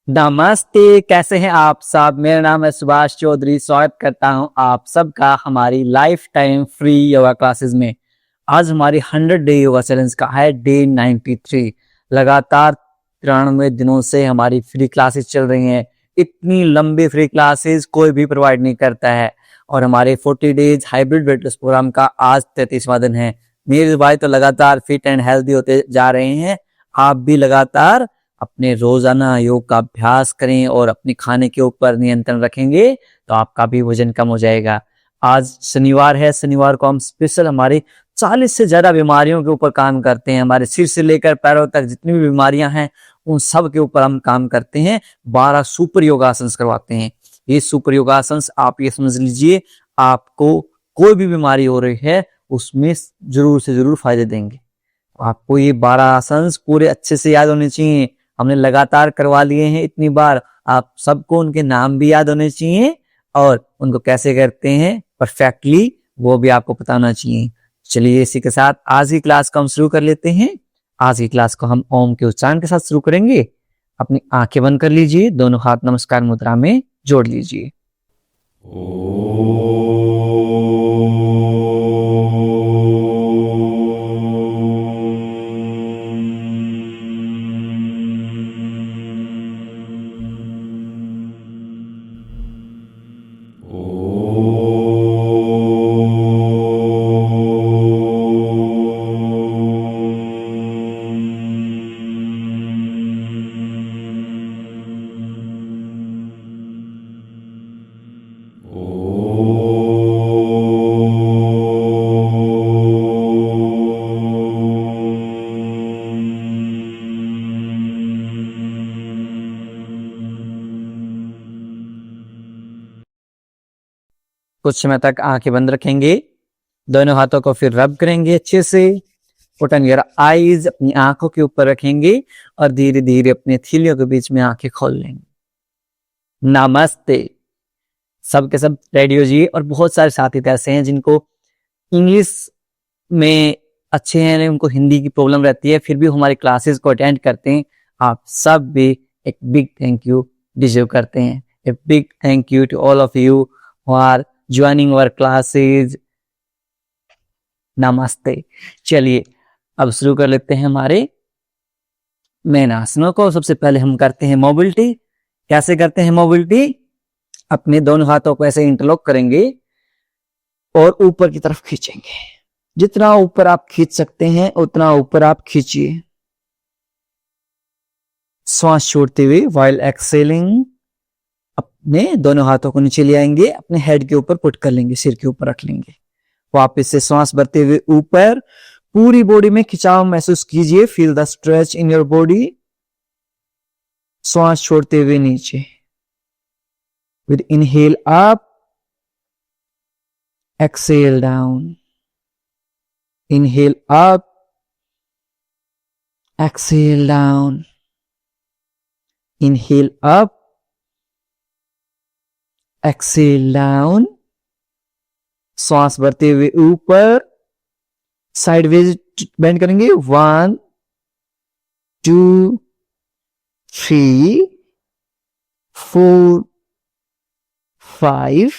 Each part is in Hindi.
नमस्ते, कैसे हैं आप सब। मेरा नाम है सुभाष चौधरी। स्वागत करता हूं आप सबका हमारी life time free yoga classes में। आज हमारी 100 डे योगा चैलेंज का है डे 93। लगातार 93 दिनों से हमारी फ्री क्लासेस चल रही हैं। इतनी लंबी फ्री क्लासेस कोई भी प्रोवाइड नहीं करता है। और हमारे 40 days hybrid weight loss program का आज 33वां दिन है। मेरे भाई तो लगातार फिट एंड हेल्दी होते जा रहे हैं। आप भी लगातार अपने रोजाना योग का अभ्यास करें और अपने खाने के ऊपर नियंत्रण रखेंगे तो आपका भी वजन कम हो जाएगा। आज शनिवार है। शनिवार को हम स्पेशल हमारे 40 से ज्यादा बीमारियों के ऊपर काम करते हैं। हमारे सिर से लेकर पैरों तक जितनी भी बीमारियां हैं उन सब के ऊपर हम काम करते हैं। 12 सुपर योगासन करवाते हैं। ये सुपर योगासन आप ये समझ लीजिए, आपको कोई भी बीमारी हो रही है उसमें जरूर से जरूर फायदे देंगे। आपको ये 12 आसन पूरे अच्छे से याद होने चाहिए। हमने लगातार करवा लिए हैं इतनी बार, आप सबको उनके नाम भी याद होने चाहिए और उनको कैसे करते हैं परफेक्टली वो भी आपको पता होना चाहिए। चलिए इसी के साथ आज की क्लास को हम शुरू कर लेते हैं। आज की क्लास को हम ओम के उच्चारण के साथ शुरू करेंगे। अपनी आंखें बंद कर लीजिए, दोनों हाथ नमस्कार मुद्रा में जोड़ लीजिए। कुछ समय तक आंखें बंद रखेंगे, दोनों हाथों को फिर रब करेंगे अच्छे से। पुट ऑन योर आईज, अपनी आंखों के ऊपर रखेंगे और धीरे धीरे अपने थीलियों के बीच में आंखें खोल लेंगे। नमस्ते। सब के सब रेडी हो जाइए। और बहुत सारे साथी ऐसे हैं जिनको इंग्लिश में अच्छे हैं, उनको हिंदी की प्रॉब्लम रहती है, फिर भी हमारी क्लासेस को अटेंड करते हैं। आप सब भी एक बिग थैंक यू डिजर्व करते हैं। A big thank you to all of you who are joining our classes. नमस्ते। चलिए अब शुरू कर लेते हैं हमारे मेन आसनों को। सबसे पहले हम करते हैं मोबिलिटी। कैसे करते हैं मोबिलिटी? अपने दोनों हाथों को ऐसे इंटरलॉक करेंगे और ऊपर की तरफ खींचेंगे। जितना ऊपर आप खींच सकते हैं उतना ऊपर आप खींचिए, श्वास छोड़ते हुए। व्हाइल एक्सेलिंग अपने दोनों हाथों को नीचे ले आएंगे, अपने हेड के ऊपर पुट कर लेंगे, सिर के ऊपर रख लेंगे। वापस से श्वास भरते हुए ऊपर, पूरी बॉडी में खिंचाव महसूस कीजिए। Feel the stretch in your body. श्वास छोड़ते हुए नीचे। With inhale up, exhale down. Inhale up, exhale down. Inhale up, exhale down. श्वास भरते हुए ऊपर, साइडवेज बेंड करेंगे। 1 2 3 4 5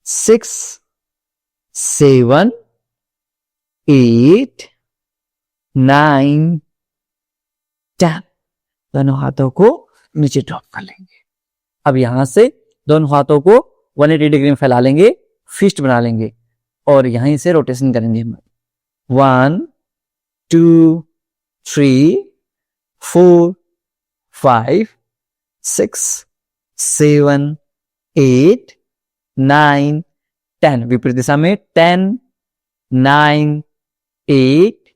6 7 8 9 10। दोनों हाथों को नीचे ड्रॉप कर लेंगे। अब यहां से दोनों हाथों को 180 डिग्री में फैला लेंगे, फिस्ट बना लेंगे और यहीं से रोटेशन करेंगे। 1 2 3 4 5 6 7 8 9 10। विपरीत दिशा में 10 9 8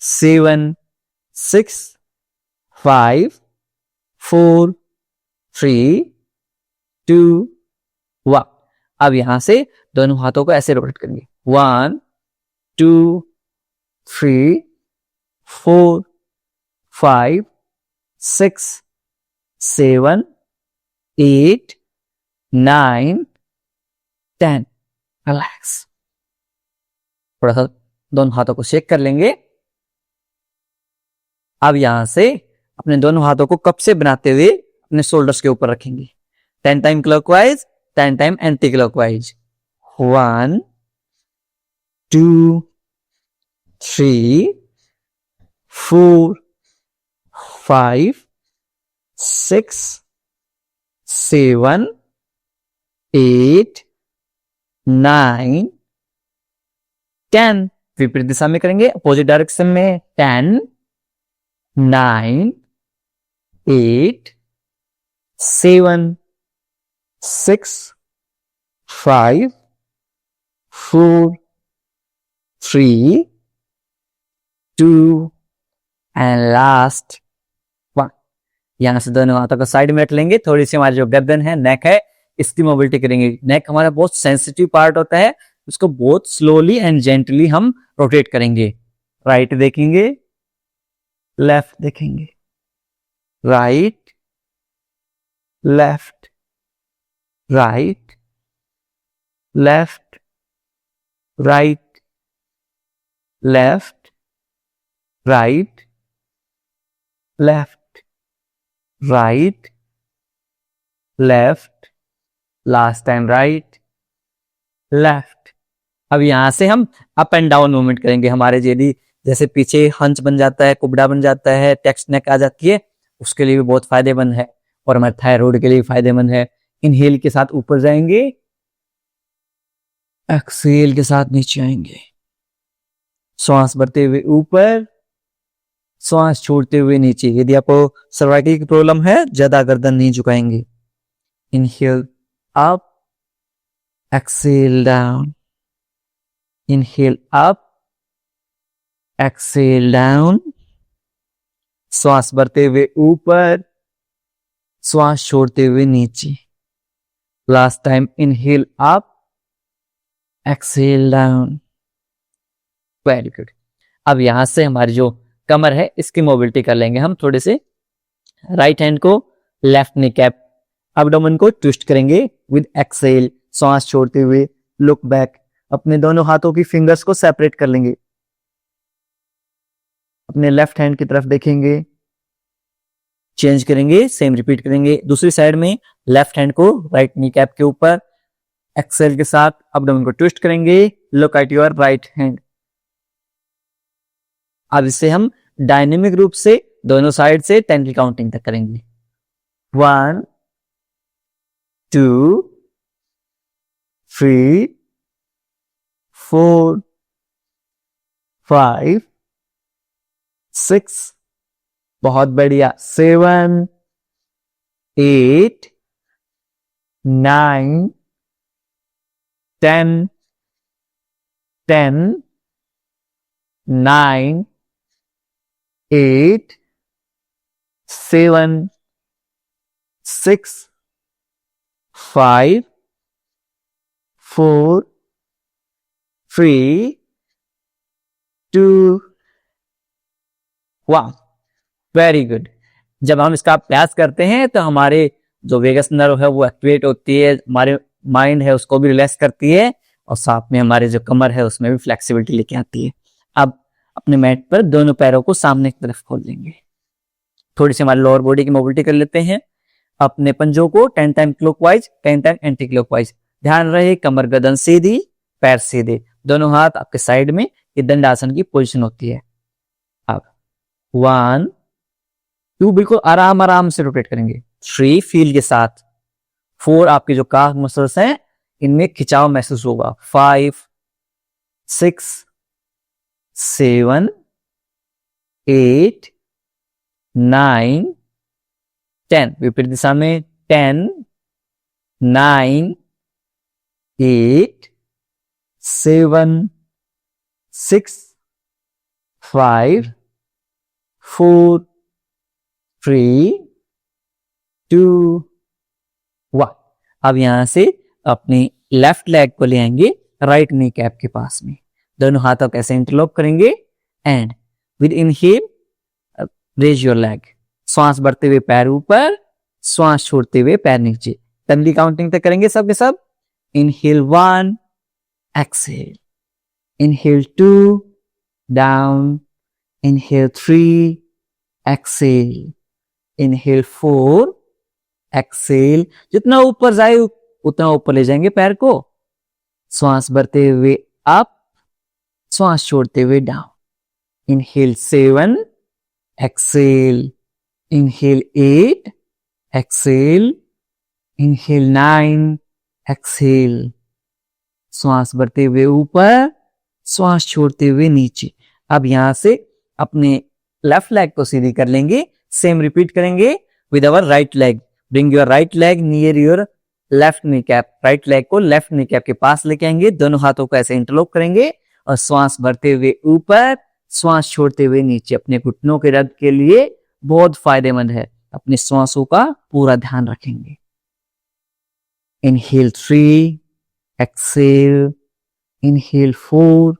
7 6 5 4 3 2 1। अब यहां से दोनों हाथों को ऐसे रोटेट करेंगे। 1 2 3 4 5 6 7 8 9 10। रिलैक्स। थोड़ा सा दोनों हाथों को शेक कर लेंगे। अब यहां से अपने दोनों हाथों को कप से बनाते हुए अपने शोल्डर्स के ऊपर रखेंगे। 10 time clockwise, 10 time anti clockwise. 1 2 3 4 5 6 7 8 9 10। विपरीत दिशा में करेंगे, अपोजिट डायरेक्शन में। 10 9 8 7 6 5 4 3 2 एंड लास्ट 1। यहां से दोनों हाथों को साइड में रख लेंगे। थोड़ी सी हमारी जो गर्दन है, नेक है, इसकी मोबिलिटी करेंगे। नेक हमारा बहुत सेंसिटिव पार्ट होता है, उसको बहुत स्लोली एंड जेंटली हम रोटेट करेंगे। राइट देखेंगे, लेफ्ट देखेंगे, right left, right left, right left, right left, right left, last time right left. अब यहां से हम अप एंड डाउन मूवमेंट करेंगे। हमारे जेडी जैसे पीछे हंच बन जाता है, कुबड़ा बन जाता है, टेक्स्ट नेक आ जाती है, उसके लिए भी बहुत फायदेमंद है, और हमारे थायराइड के लिए फायदेमंद है। इनहेल के साथ ऊपर जाएंगे, एक्सहेल के साथ नीचे आएंगे। श्वास भरते हुए ऊपर, श्वास छोड़ते हुए नीचे। यदि आपको सर्वाइकल की प्रॉब्लम है, ज्यादा गर्दन नहीं झुकाएंगे। Inhale up, exhale down, inhale up, exhale down. श्वास भरते हुए ऊपर, श्वास छोड़ते हुए नीचे। Last time inhale up, exhale down. Very good. अब यहां से हमारी जो कमर है, इसकी मोबिलिटी कर लेंगे हम थोड़े से। राइट हैंड को लेफ्ट नी कैप, एब्डोमेन को ट्विस्ट करेंगे विद एक्सहेल। श्वास छोड़ते हुए लुक बैक। अपने दोनों हाथों की फिंगर्स को सेपरेट कर लेंगे, अपने लेफ्ट हैंड की तरफ देखेंगे, चेंज करेंगे, सेम रिपीट करेंगे। दूसरी साइड में लेफ्ट हैंड को राइट नी कैप के ऊपर, एक्सहेल के साथ एब्डोमेन को ट्विस्ट करेंगे, look at your right hand. अब इसे हम डायनेमिक रूप से दोनों साइड से 10 की काउंटिंग तक करेंगे। 1 2 3 4 5 6, बहुत बढ़िया, 7 8 9 10 10 9 8 7 6 5 4 3 2 1। Very good. जब हम इसका अभ्यास करते हैं तो हमारे जो वेगस नर्व है वो एक्टिवेट होती है, हमारे माइंड है उसको भी रिलैक्स करती है, और साथ में हमारे जो कमर है उसमें भी फ्लेक्सिबिलिटी लेके आती है। अब अपने मैट पर दोनों पैरों को सामने की तरफ खोल लेंगे। थोड़ी सी हमारी लोअर बॉडी की मोबिलिटी कर लेते हैं। अपने पंजों को 10 time clockwise, 10 time anti clockwise. ध्यान रहे कमर गर्दन सीधी, पैर सीधे, दोनों हाथ आपके साइड में। ये दंडासन की पोजीशन होती है। अब 1 2 बिल्कुल आराम आराम से रोटेट करेंगे। 3 फील के साथ। 4 आपके जो काफ मसल्स हैं इनमें खिंचाव महसूस होगा। 5 6 7 8 9 10। विपरीत दिशा में 10 9 8 7 6 5 4 3 2 1। अब यहां से अपनी लेफ्ट लेग को ले आएंगे राइट नी कैप के पास में। दोनों हाथों को ऐसे इंटरलॉक करेंगे and with inhale raise your leg. श्वास भरते हुए पैर ऊपर, श्वास छोड़ते हुए पैर नीचे। 10 की काउंटिंग तक करेंगे सब के सब। Inhale 1, exhale. Inhale 2, down. Inhale 3, exhale. Inhale 4, exhale, जितना ऊपर जाए उतना ऊपर ले जाएंगे पैर को। श्वास भरते हुए अप, श्वास छोड़ते हुए down. Inhale 7, exhale, inhale 8, exhale, inhale 9, exhale. श्वास भरते हुए ऊपर, श्वास छोड़ते हुए नीचे। अब यहां से अपने लेफ्ट लेग को सीधी कर लेंगे, सेम रिपीट करेंगे with our right leg. Bring your right leg near your left knee cap, right leg को लेफ्ट नी कैप के पास लेके आएंगे, दोनों हाथों को ऐसे इंटरलॉक करेंगे और श्वास भरते हुए ऊपर, श्वास छोड़ते हुए नीचे। अपने घुटनों के दर्द के लिए बहुत फायदेमंद है, अपनी श्वासों का पूरा ध्यान रखेंगे। Inhale 3, exhale, inhale 4,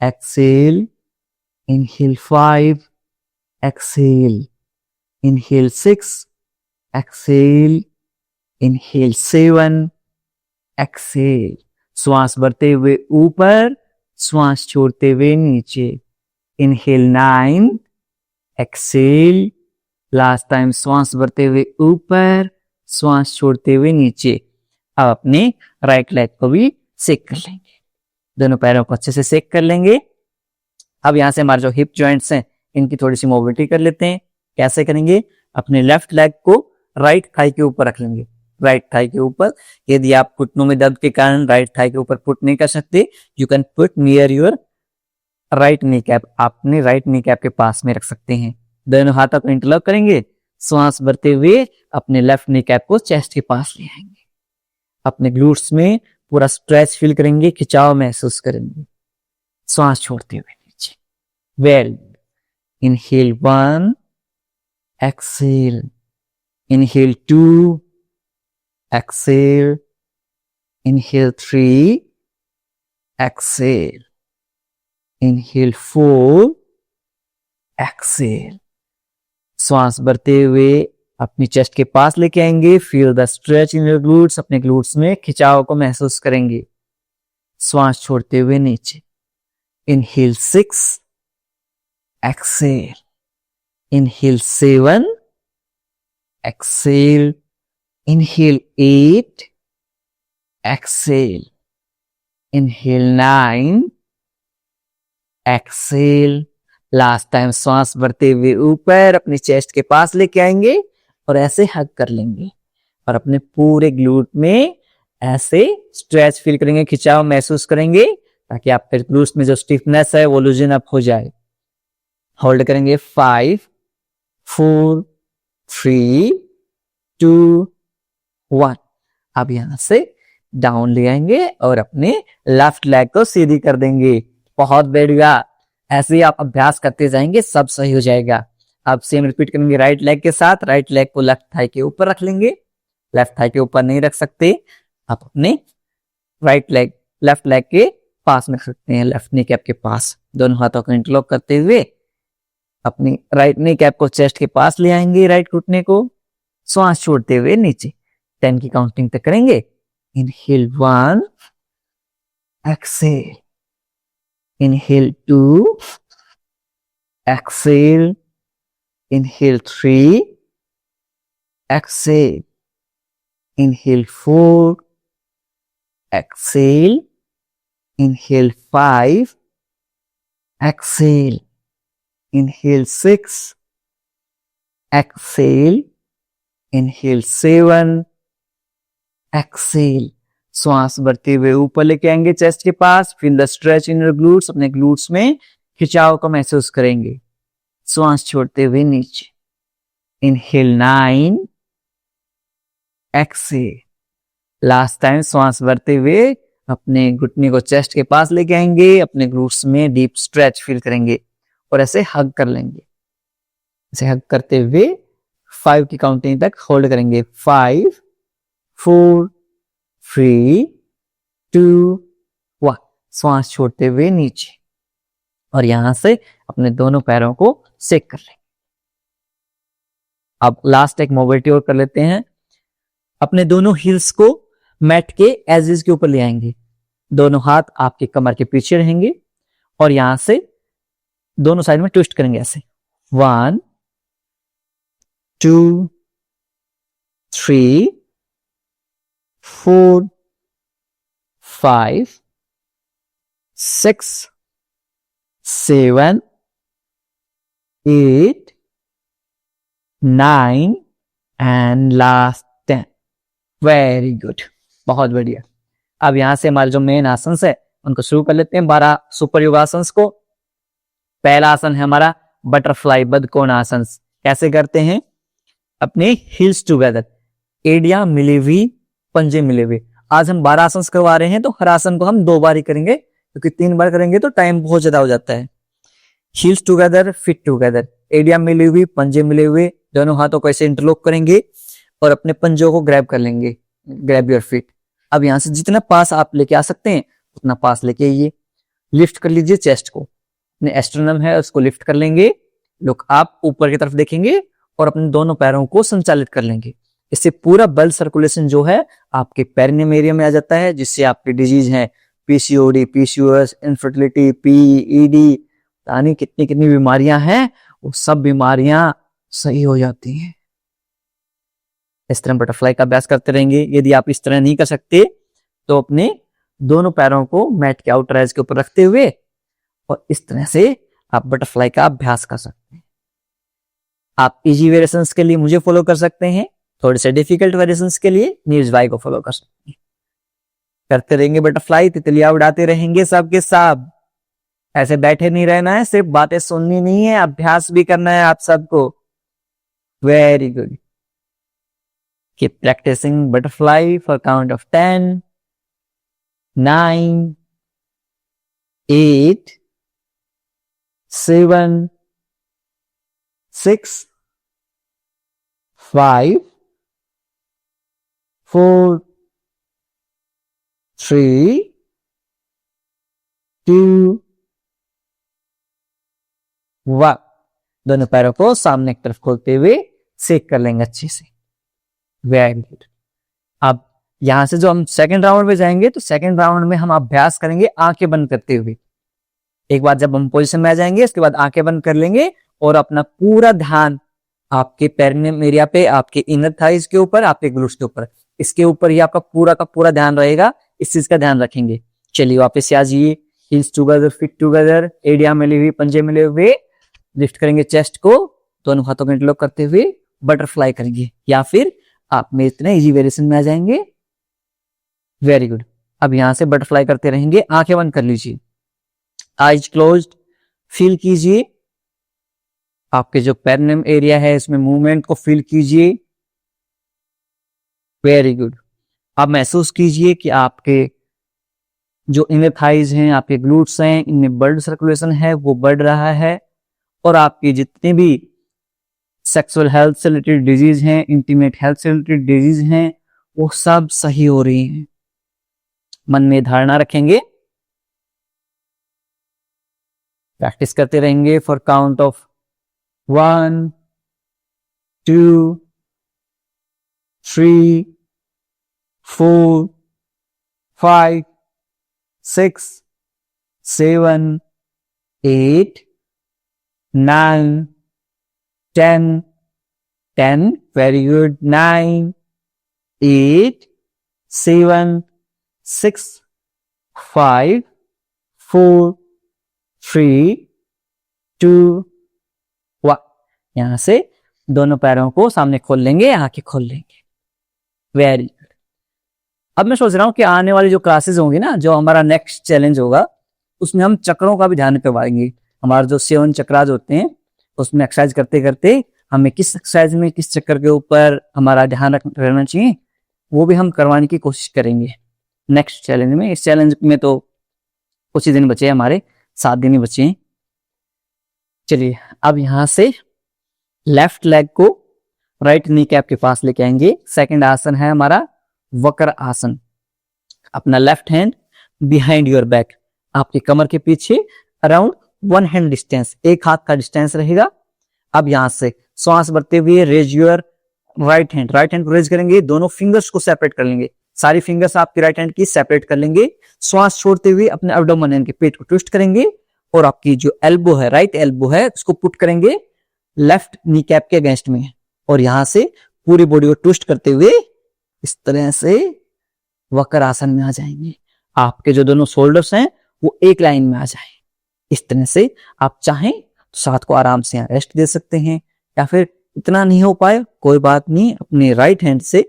exhale, inhale 5, exhale, inhale 6, exhale, inhale 7, exhale. श्वास भरते हुए ऊपर, श्वास छोड़ते हुए नीचे। इनहेल 9, एक्सेल, लास्ट टाइम श्वास भरते हुए ऊपर, श्वास छोड़ते हुए नीचे। अब अपने राइट लेग को भी सेक कर लेंगे, दोनों पैरों को अच्छे से सेक कर लेंगे। अब यहां से हमारे जो हिप जॉइंट्स हैं इनकी थोड़ी सी मोबिलिटी कर लेते हैं। कैसे करेंगे? अपने लेफ्ट लेग को राइट थाई के ऊपर रख लेंगे, राइट थाई के ऊपर। यदि आप घुटनों में दर्द के कारण राइट थाई के ऊपर पुट नहीं कर सकते, you can put near your right knee cap, आपने राइट नी कैप के पास में रख सकते हैं। दोनों हाथों को इंटरलॉक करेंगे, श्वास भरते हुए अपने लेफ्ट नी कैप को चेस्ट के पास ले आएंगे। अपने ग्लूट्स में पूरा स्ट्रेच फील करेंगे, खिंचाव महसूस करेंगे। श्वास छोड़ते हुए नीचे। Well, inhale 1, exhale, inhale 2, exhale, inhale 3, exhale, inhale 4, exhale. श्वास भरते हुए अपनी चेस्ट के पास लेके आएंगे। Feel the stretch in your glutes, अपने ग्लूट्स में खिंचाव को महसूस करेंगे। श्वास छोड़ते हुए नीचे। Inhale 6, exhale, inhale 7, exhale, inhale 8, exhale, inhale 9, exhale. Last time श्वास भरते हुए ऊपर अपनी चेस्ट के पास लेके आएंगे और ऐसे हग कर लेंगे और अपने पूरे ग्लूट में ऐसे स्ट्रेच फील करेंगे, खिंचाव महसूस करेंगे, ताकि आपके ग्लूट्स में जो स्टिफनेस है वो लूजन अप हो जाए। होल्ड करेंगे 5, 4, 3, 2, 1। अब यहां से डाउन ले आएंगे और अपने लेफ्ट लेग को सीधी कर देंगे। बहुत बढ़िया, ऐसे ही आप अभ्यास करते जाएंगे, सब सही हो जाएगा। अब सेम रिपीट करेंगे राइट लेग के साथ। राइट लेग को लेफ्ट थाई के ऊपर रख लेंगे, लेफ्ट थाई के ऊपर नहीं रख सकते, आप अपने राइट लेग लेफ्ट लेग के पास में रख सकते हैं, लेफ्ट नी कैप के पास। दोनों हाथों को इंटरलॉक करते हुए अपनी राइट नी कैप को चेस्ट के पास ले आएंगे, राइट घुटने को। श्वास छोड़ते हुए नीचे 10 की काउंटिंग तक करेंगे। Inhale 1, exhale, inhale 2, exhale, inhale 3, exhale, inhale 4, exhale, inhale 5, exhale, inhale 6, exhale, inhale 7, exhale. श्वास भरते हुए ऊपर लेके आएंगे चेस्ट के पास। Feel the stretch in your glutes, अपने ग्लूट्स में खिंचाव को महसूस करेंगे। श्वास छोड़ते हुए नीचे। Inhale 9, exhale. लास्ट टाइम श्वास भरते हुए अपने घुटने को चेस्ट के पास लेके आएंगे, अपने ग्लूट्स में डीप स्ट्रेच फील करेंगे और ऐसे हग कर लेंगे। ऐसे हग करते हुए 5 की काउंटिंग तक होल्ड करेंगे। 5, 4, 3, 2, 1। श्वास छोड़ते हुए नीचे और यहां से अपने दोनों पैरों को सेक कर लेंगे। अब लास्ट एक मोबिलिटी और कर लेते हैं। अपने दोनों हील्स को मैट के एजेस के ऊपर ले आएंगे, दोनों हाथ आपके कमर के पीछे रहेंगे और यहां से दोनों साइड में ट्विस्ट करेंगे ऐसे। 1, 2, 3 4 5 6 7 8 9 एंड लास्ट 10। वेरी गुड, बहुत बढ़िया। अब यहां से हमारे जो मेन आसन है उनको शुरू कर लेते हैं 12 सुपर योगासन को। पहला आसन है हमारा बटरफ्लाई बदकोण आसन। कैसे करते हैं? अपने हिल्स टुगेदर, एड़ियां मिली हुई, पंजे मिले हुए। आज हम 12 आसन करवा रहे हैं तो हर आसन को हम 2 बार ही करेंगे, क्योंकि 3 बार करेंगे तो टाइम बहुत ज्यादा हो जाता है। हील्स टुगेदर, फिट टुगेदर, एड़ियां मिली हुई, पंजे मिले हुए, दोनों हाथों को ऐसे इंटरलॉक करेंगे और अपने पंजों को ग्रैब कर लेंगे। Grab your feet. अब यहां से जितना पास आप लेके आ सकते हैं उतना पास लेके आइए। लिफ्ट कर लीजिए चेस्ट को, अपने एस्ट्रोनम है उसको लिफ्ट कर लेंगे। लुक आप ऊपर की तरफ देखेंगे और अपने दोनों पैरों को संचालित कर लेंगे। इससे पूरा ब्लड सर्कुलेशन जो है आपके पेरिनियम एरिया में आ जाता है, जिससे आपकी डिजीज है पीसीओडी, पीसीओएस, इनफर्टिलिटी, पीईडी, यानी कितनी कितनी बीमारियां हैं वो सब बीमारियां सही हो जाती हैं। इस तरह बटरफ्लाई का अभ्यास करते रहेंगे। यदि आप इस तरह नहीं कर सकते तो अपने दोनों पैरों को मैट के आउटर एज के ऊपर रखते हुए और इस तरह से आप बटरफ्लाई का अभ्यास कर सकते हैं। आप इजी वेरिएशंस के लिए मुझे फॉलो कर सकते हैं, थोड़े से डिफिकल्ट वेरिएशंस के लिए नीरज भाई को फॉलो कर सकते हैं। करते रहेंगे बटरफ्लाई, तितलियां उड़ाते रहेंगे सबके सब। ऐसे बैठे नहीं रहना है, सिर्फ बातें सुननी नहीं है, अभ्यास भी करना है आप सबको। Very good. Keep practising butterfly for count of 10 9 8 7 6 5 4 3 2 1। दोनों पैरों को सामने की तरफ खोलते हुए सेक कर लेंगे अच्छे से। Very good. अब यहां से जो हम सेकंड राउंड में जाएंगे तो सेकंड राउंड में हम अभ्यास करेंगे आंखें बंद करते हुए। एक बार जब हम पोजीशन में आ जाएंगे उसके बाद आंखें बंद कर लेंगे और अपना पूरा ध्यान आपके पेरिनियम एरिया पे, आपके इनर थाइज के ऊपर, आपके ग्लूट्स के ऊपर, इसके ऊपर ही आपका पूरा का पूरा ध्यान रहेगा। इस चीज का ध्यान रखेंगे। चलिए वापस से आ जाइए। हील्स टुगेदर, फिट टुगेदर, एड़ियां मिली हुई, पंजे मिले हुए। लिफ्ट करेंगे चेस्ट को, दोनों हाथों को इंटरलॉक करते हुए बटरफ्लाई करेंगे, या फिर आप में इतने इजी वेरिएशन में आ जाएंगे। Very good. अब यहां से बटरफ्लाई करते रहेंगे। आंखें बंद कर लीजिए, आईज क्लोज्ड। फील कीजिए आपके जो पेरिनियम एरिया है इसमें मूवमेंट को फील कीजिए। Very good. अब महसूस कीजिए कि आपके जो इनर थाइज हैं, आपके ग्लूट्स हैं, इनमें ब्लड सर्कुलेशन है वो बढ़ रहा है और आपकी जितनी भी सेक्सुअल हेल्थ से रिलेटेड डिजीज हैं, इंटीमेट हेल्थ से रिलेटेड डिजीज हैं, वो सब सही हो रही हैं। मन में धारणा रखेंगे, प्रैक्टिस करते रहेंगे for count of 1 2 3 4 5 6 7 8 9 10 10। Very good. 9 8 7 6 5 4 3 2 1। यहां से दोनों पैरों को सामने खोल लेंगे, आंखें खोल लेंगे। Very good. अब मैं सोच रहा हूं कि आने वाली जो क्लासेस होंगी ना, जो हमारा नेक्स्ट चैलेंज होगा, उसमें हम चक्रों का भी ध्यान करवाएंगे। हमारे जो 7 चक्रास होते हैं उसमें एक्सरसाइज करते करते हमें किस एक्सरसाइज में किस चक्कर के ऊपर हमारा ध्यान रहना चाहिए वो भी हम करवाने की कोशिश करेंगे नेक्स्ट चैलेंज में। इस चैलेंज में तो कुछ ही दिन बचे हैं, हमारे 7 दिन ही बचे हैं। चलिए अब यहां से लेफ्ट लेग को राइट नी कैप के पास लेके आएंगे। सेकंड आसन है हमारा वक्र आसन। अपना left hand behind your back, आपकी कमर के पीछे अराउंड 1 हैंड डिस्टेंस, एक हाथ का डिस्टेंस रहेगा। अब यहां से श्वास भरते हुए रेज योर राइट हैंड को रेज करेंगे, दोनों फिंगर्स को सेपरेट कर लेंगे। सारी फिंगर्स आपकी राइट हैंड की सेपरेट कर लेंगे। श्वास छोड़ते हुए अपने एब्डोमेन यानी कि पेट को ट्विस्ट करेंगे और आपकी जो एल्बो है, राइट एल्बो है, उसको पुट करेंगे लेफ्ट नी कैप के अगेंस्ट में और यहां से पूरी बॉडी को ट्विस्ट करते हुए इस तरह से वक्र आसन में आ जाएंगे। आपके जो दोनों शोल्डर्स हैं वो एक लाइन में आ जाएं। इस तरह से आप चाहें तो साथ को आराम से यहाँ रेस्ट दे सकते हैं, या फिर इतना नहीं हो पाए कोई बात नहीं, अपने राइट हैंड से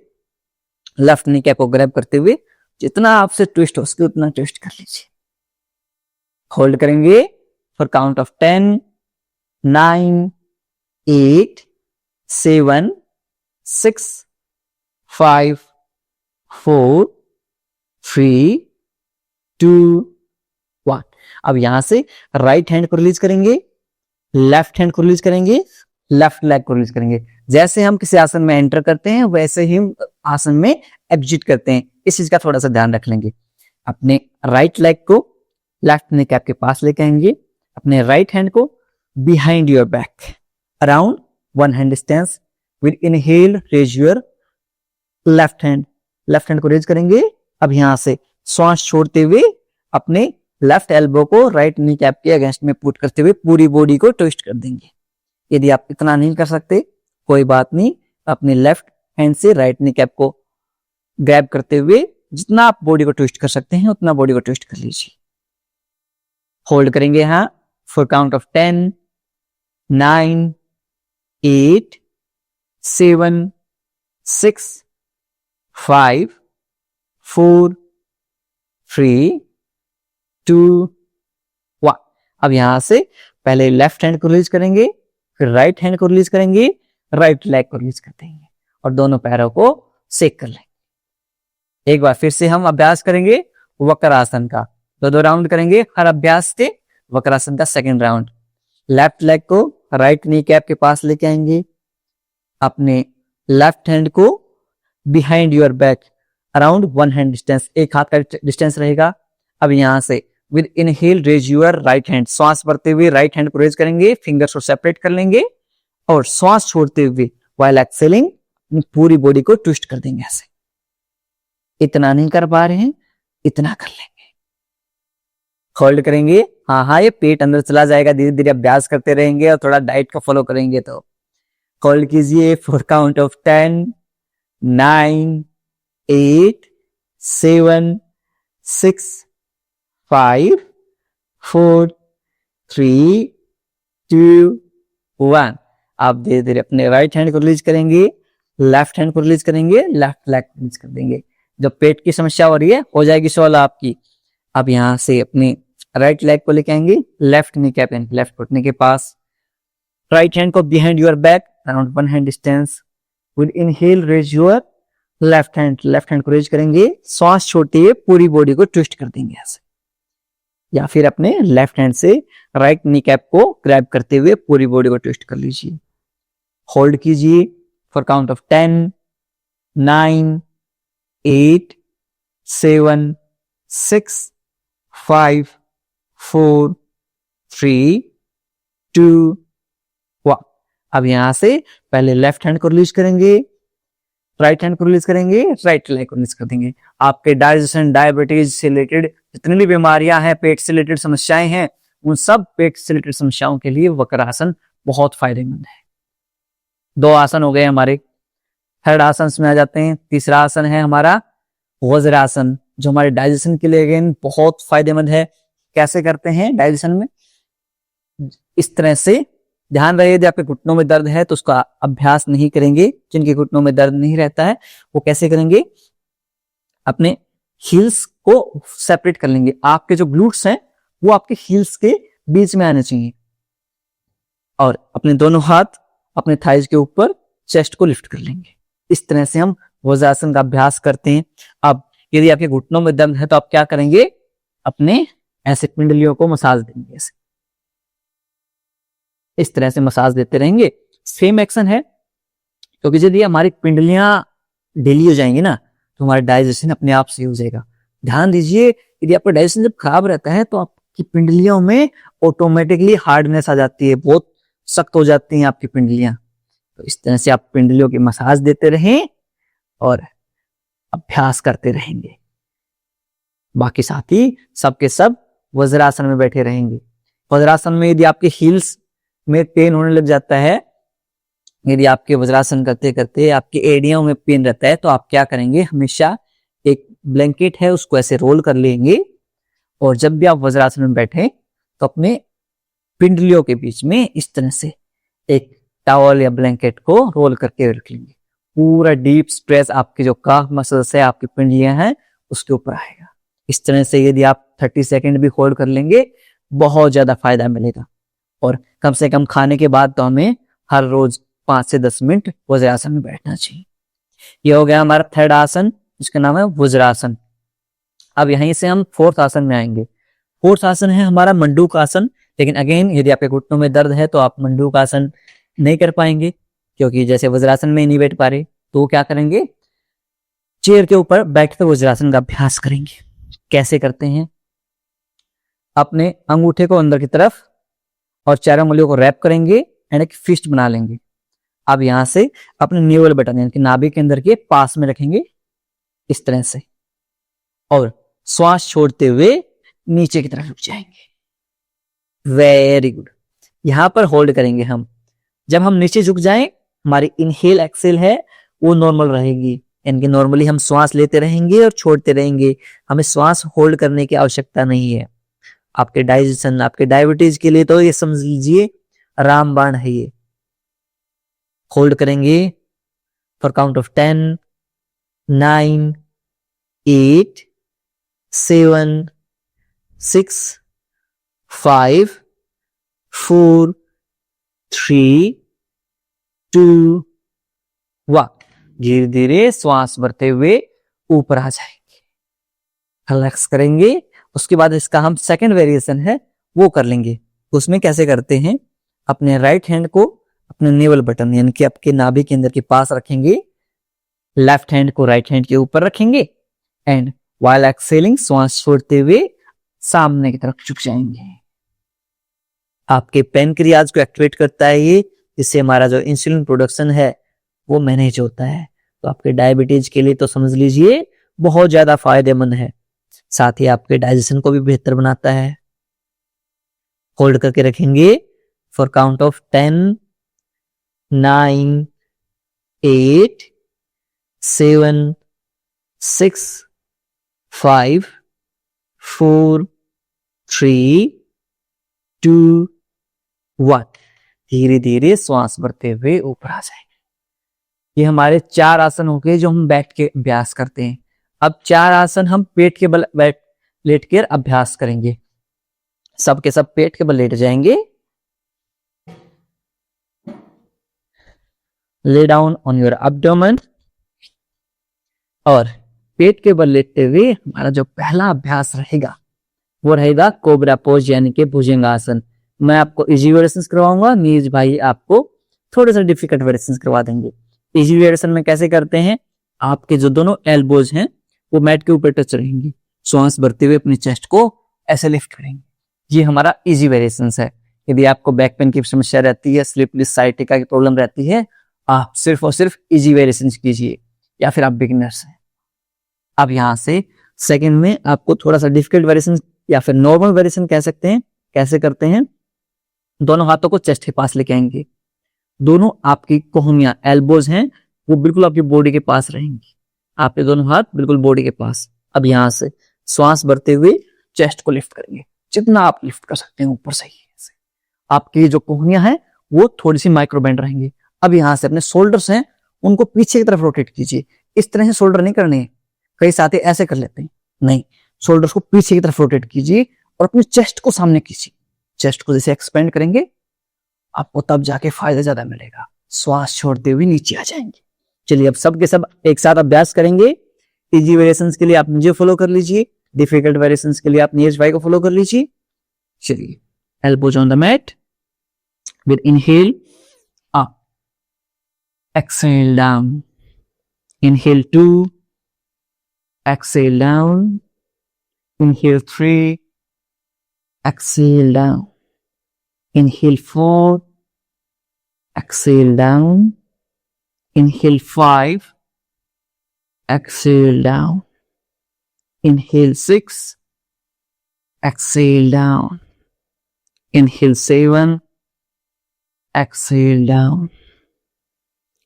लेफ्ट नी कैप को ग्रैब करते हुए जितना आपसे ट्विस्ट हो सके उतना ट्विस्ट कर लीजिए। होल्ड करेंगे फॉर काउंट ऑफ 10, 9, 8, 7, 6, 5, 4, 3, 2, 1। अब यहां से राइट हैंड को रिलीज करेंगे, लेफ्ट हैंड को रिलीज करेंगे, लेफ्ट लेग को रिलीज करेंगे। जैसे हम किसी आसन में एंटर करते हैं वैसे ही हम आसन में एग्जिट करते हैं। इस चीज का थोड़ा सा ध्यान रख लेंगे। अपने राइट लेग को लेफ्ट नी कैप के पास लेके आएंगे, अपने राइट हैंड को behind your back around 1 hand distance। With inhale raise your left hand को रेज करेंगे। अब यहां से श्वास छोड़ते हुए अपने लेफ्ट एल्बो को राइट नी कैप के अगेंस्ट में पुट करते हुए पूरी बॉडी को ट्विस्ट कर देंगे। यदि आप इतना नहीं कर सकते कोई बात नहीं, अपने लेफ्ट हैंड से राइट नी कैप को ग्रैब करते हुए जितना आप बॉडी को ट्विस्ट कर सकते हैं उतना बॉडी को ट्विस्ट कर लीजिए। होल्ड करेंगे यहां फॉर काउंट ऑफ 10, 9, 8, 7, 6, 5, 4, 3, 2, 1। अब यहां से पहले लेफ्ट हैंड को रिलीज करेंगे, फिर राइट हैंड को रिलीज करेंगे, राइट लेग को रिलीज कर देंगे और दोनों पैरों को सेक कर लेंगे। एक बार फिर से हम अभ्यास करेंगे वक्रासन का। दो राउंड करेंगे हर अभ्यास के। वक्रासन का सेकंड राउंड, लेफ्ट लेग को राइट नी कैप के पास लेके आएंगे, अपने लेफ्ट हैंड को behind your back around 1 hand distance, एक हाथ का डिस्टेंस रहेगा। अब यहां से with inhale raise your right hand, श्वास भरते हुए राइट हैंड को रेज करेंगे, फिंगर्स को सेपरेट कर लेंगे और श्वास छोड़ते हुए व्हाइल एक्सेलिंग पूरी बॉडी को ट्विस्ट कर देंगे ऐसे। इतना नहीं कर पा रहे हैं, इतना कर लेंगे। होल्ड करेंगे, हाँ ये पेट अंदर चला जाएगा। धीरे धीरे अभ्यास करते रहेंगे और थोड़ा डाइट को फॉलो करेंगे। तो होल्ड कीजिए फॉर काउंट ऑफ 10, 9, 8, 7, 6, 5, 4, 3, 2, 1। आप धीरे धीरे अपने राइट हैंड को रिलीज करेंगे, लेफ्ट हैंड को रिलीज करेंगे, लेफ्ट लेग को रिलीज कर देंगे। जब पेट की समस्या हो रही है हो जाएगी सॉल्व आपकी। अब यहां से अपने राइट लेग को लेके आएंगे, लेफ्ट नी कैप लेफ्ट घुटने के पास, राइट हैंड को behind your back around 1 hand distance. Will inhale raise your left hand को रेज करेंगे, श्वास छोड़ते हुए पूरी बॉडी को ट्विस्ट कर देंगे ऐसे। या फिर अपने लेफ्ट हैंड से राइट नी कैप को ग्रैब करते हुए पूरी बॉडी को ट्विस्ट कर लीजिए। होल्ड कीजिए फॉर काउंट ऑफ 10, 9, 8, 7, 6, 5, 4, 3, 2, 1। अब यहां से पहले लेफ्ट हैंड को रिलीज करेंगे, राइट हैंड को रिलीज करेंगे, राइट लेग को रिलीज कर देंगे। आपके डाइजेशन, डायबिटीज से रिलेटेड जितनी भी बीमारियां हैं, पेट से रिलेटेड समस्याएं हैं, उन सब पेट से रिलेटेड समस्याओं के लिए वक्रासन बहुत फायदेमंद है। 2 आसन हो गए हमारे। थर्ड आसन में आ जाते हैं। तीसरा आसन है हमारा वज्रासन, जो हमारे डाइजेशन के लिए अगेन बहुत फायदेमंद है। कैसे करते हैं डाइजेशन में? इस तरह से ध्यान रहे, यदि आपके घुटनों में दर्द है तो उसका अभ्यास नहीं करेंगे। जिनके घुटनों में दर्द नहीं रहता है वो कैसे करेंगे? अपने हील्स को सेपरेट कर लेंगे। आपके जो ग्लूट्स हैं वो आपके हील्स के बीच में आने चाहिए और अपने दोनों हाथ अपने थाइज के ऊपर चेस्ट को लिफ्ट कर लेंगे। इस तरह से हम वज्रासन का अभ्यास करते हैं। अब यदि आपके घुटनों में दर्द है तो आप क्या करेंगे? अपने ऐसे पिंडलियों को मसाज देंगे ऐसे। इस तरह से मसाज देते रहेंगे। सेम एक्शन है, क्योंकि यदि हमारी पिंडलियां ढीली हो जाएंगी ना तो हमारा डाइजेशन अपने आप से हो जाएगा। ध्यान दीजिए, यदि आपका डाइजेशन जब खराब रहता है तो आपकी पिंडलियों में ऑटोमेटिकली हार्डनेस आ जाती है, बहुत सख्त हो जाती हैं आपकी पिंडलियां। तो इस तरह से आप पिंडलियों की मसाज देते रहें और अभ्यास करते रहेंगे। बाकी साथी सबके सब वज्रासन में बैठे रहेंगे। वज्रासन में यदि आपके हील्स में पेन होने लग जाता है यदि आपके वज्रासन करते करते आपके एड़ियों में पेन रहता है तो आप क्या करेंगे, हमेशा एक ब्लैंकेट है उसको ऐसे रोल कर लेंगे और जब भी आप वज्रासन में बैठे तो अपने पिंडलियों के बीच में इस तरह से एक टॉवल या ब्लैंकेट को रोल करके रख लेंगे। पूरा डीप स्ट्रेस आपके जो काफ मसल्स है, आपकी पिंडलियां हैं, उसके ऊपर आएगा। इस तरह से यदि आप 30 सेकेंड भी होल्ड कर लेंगे बहुत ज्यादा फायदा मिलेगा। और कम से कम खाने के बाद तो हमें हर रोज 5 से 10 मिनट वज्रासन में बैठना चाहिए। यह हो गया हमारा थर्ड आसन जिसका नाम है वज्रासन। अब यहीं से हम फोर्थ आसन में आएंगे। फोर्थ आसन है हमारा मंडूक आसन। लेकिन अगेन यदि आपके घुटनों में दर्द है तो आप मंडूक आसन नहीं कर पाएंगे, क्योंकि जैसे वज्रासन में नहीं बैठ पा रहे तो क्या करेंगे, चेयर के ऊपर बैठकर वज्रासन का अभ्यास करेंगे। कैसे करते हैं, अपने अंगूठे को अंदर की तरफ और चारों उंगलियों को रैप करेंगे एंड एक फिस्ट बना लेंगे। अब यहां से अपने न्यूरल बटन यानी कि नाभि के अंदर के पास में रखेंगे इस तरह से, और श्वास छोड़ते हुए नीचे की तरफ रुक जाएंगे। Very good. यहां पर होल्ड करेंगे हम। जब हम नीचे झुक जाएं, हमारी इनहेल एक्सेल है वो नॉर्मल रहेगी, यानी कि नॉर्मली हम श्वास लेते रहेंगे और छोड़ते रहेंगे। हमें श्वास होल्ड करने की आवश्यकता नहीं है। आपके डाइजेशन, आपके डायबिटीज के लिए तो ये समझ लीजिए रामबाण है। ये होल्ड करेंगे फॉर काउंट ऑफ 10, 9, 8, 7, 6, 5, 4, 3, 2, 1। धीरे धीरे श्वास भरते हुए ऊपर आ जाएंगे, रिलैक्स करेंगे। उसके बाद इसका हम सेकंड वेरिएशन है वो कर लेंगे। उसमें कैसे करते हैं, अपने राइट हैंड को अपने नेवल बटन यानी कि आपके नाभि के अंदर के पास रखेंगे, लेफ्ट हैंड को राइट हैंड के ऊपर रखेंगे एंड व्हाइल एक्सेलिंग श्वास छोड़ते हुए सामने की तरफ झुक जाएंगे। आपके पेनक्रियाज को एक्टिवेट करता है ये, जिससे हमारा जो इंसुलिन प्रोडक्शन है वो मैनेज होता है। तो आपके डायबिटीज के लिए तो समझ लीजिए बहुत ज्यादा फायदेमंद है। साथ ही आपके डाइजेशन को भी बेहतर बनाता है। होल्ड करके रखेंगे फॉर काउंट ऑफ 10, 9, 8, 7, 6, 5, 4, 3, 2, 1। धीरे धीरे श्वास भरते हुए ऊपर आ जाएंगे। ये हमारे 4 आसन हो गए जो हम बैठ के अभ्यास करते हैं। अब 4 आसन हम पेट के बल लेट कर अभ्यास करेंगे। सब के सब पेट के बल लेट जाएंगे। Lay down on your abdomen. और पेट के बल लेटते हुए हमारा जो पहला अभ्यास रहेगा वो रहेगा कोबरा पोज यानी कि भुजंगासन। मैं आपको इजी वेरिएशंस करवाऊंगा, नीरज भाई आपको थोड़े से डिफिकल्ट वेरिएशंस करवा देंगे। इजी वेरिएशन में कैसे करते हैं, आपके जो दोनों एल्बोज हैं वो मैट के ऊपर टच रहेंगे। श्वास भरते हुए अपनी चेस्ट को ऐसे लिफ्ट करेंगे। ये हमारा इजी वेरिएशंस है। यदि आपको बैक पेन की समस्या रहती है, स्लिप साइटिका की प्रॉब्लम रहती है, आप सिर्फ और सिर्फ इजी वेरिएशंस कीजिए, या फिर आप बिगिनर्स हैं। अब यहां से सेकंड में आपको थोड़ा सा डिफिकल्ट वेरिएशन या फिर नॉर्मल वेरिएशन कह सकते हैं। कैसे करते हैं, दोनों हाथों को चेस्ट के पास लेके आएंगे। दोनों आपकी कोहनियां एल्बोज हैं वो बिल्कुल आपकी बॉडी के पास रहेंगी। आपके दोनों हाथ बिल्कुल बॉडी के पास। अब यहां से श्वास भरते हुए चेस्ट को लिफ्ट करेंगे, जितना आप लिफ्ट कर सकते हैं ऊपर सही है। आपकी जो कोहनियां हैं वो थोड़ी सी माइक्रो बेंड रहेंगी। अब यहां से अपने शोल्डर्स हैं उनको पीछे की तरफ रोटेट कीजिए। इस तरह से शोल्डर नहीं करने हैं, कई साथी ऐसे कर लेते हैं, नहीं, शोल्डर्स को पीछे की तरफ रोटेट कीजिए और अपनी चेस्ट को सामने कीजिए। चेस्ट को जैसे एक्सपेंड करेंगे आपको तब जाके फायदा ज्यादा मिलेगा। श्वास छोड़ते हुए नीचे आ जाएंगे। चलिए अब सब के सब एक साथ अभ्यास करेंगे। इजी वेरिएशंस के लिए आप मुझे फॉलो कर लीजिए, डिफिकल्ट वेरिएशंस के लिए आप नीरज भाई को फॉलो कर लीजिए। चलिए, elbows on the mat with inhale up, exhale down, inhale 2, exhale down, inhale 3, exhale down, inhale 4, exhale down, inhale 5, exhale down, inhale 6, exhale down, inhale 7, exhale down,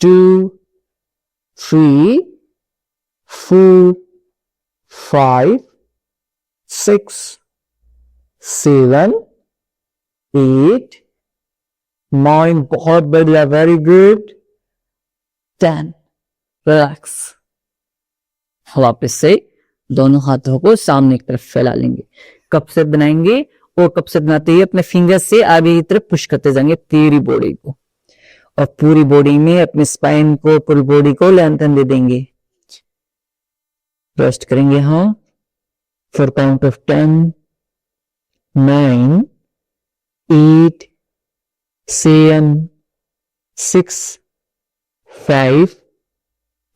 2, 3, 4, 5, 6, 7, 8, 9, बहुत बढ़िया, वेरी गुड, 10। रिलैक्स। वापस से दोनों हाथों को सामने की तरफ फैला लेंगे, कप से बनाएंगे और कप से बनाते हुए अपने फिंगर से आगे की तरफ पुश करते जाएंगे पूरी बॉडी को, और पूरी बॉडी में अपने स्पाइन को, पूरी बॉडी को लेंथन दे देंगे। रेस्ट करेंगे हम फॉर काउंट ऑफ 10, 9, 8, 7, 6, 5,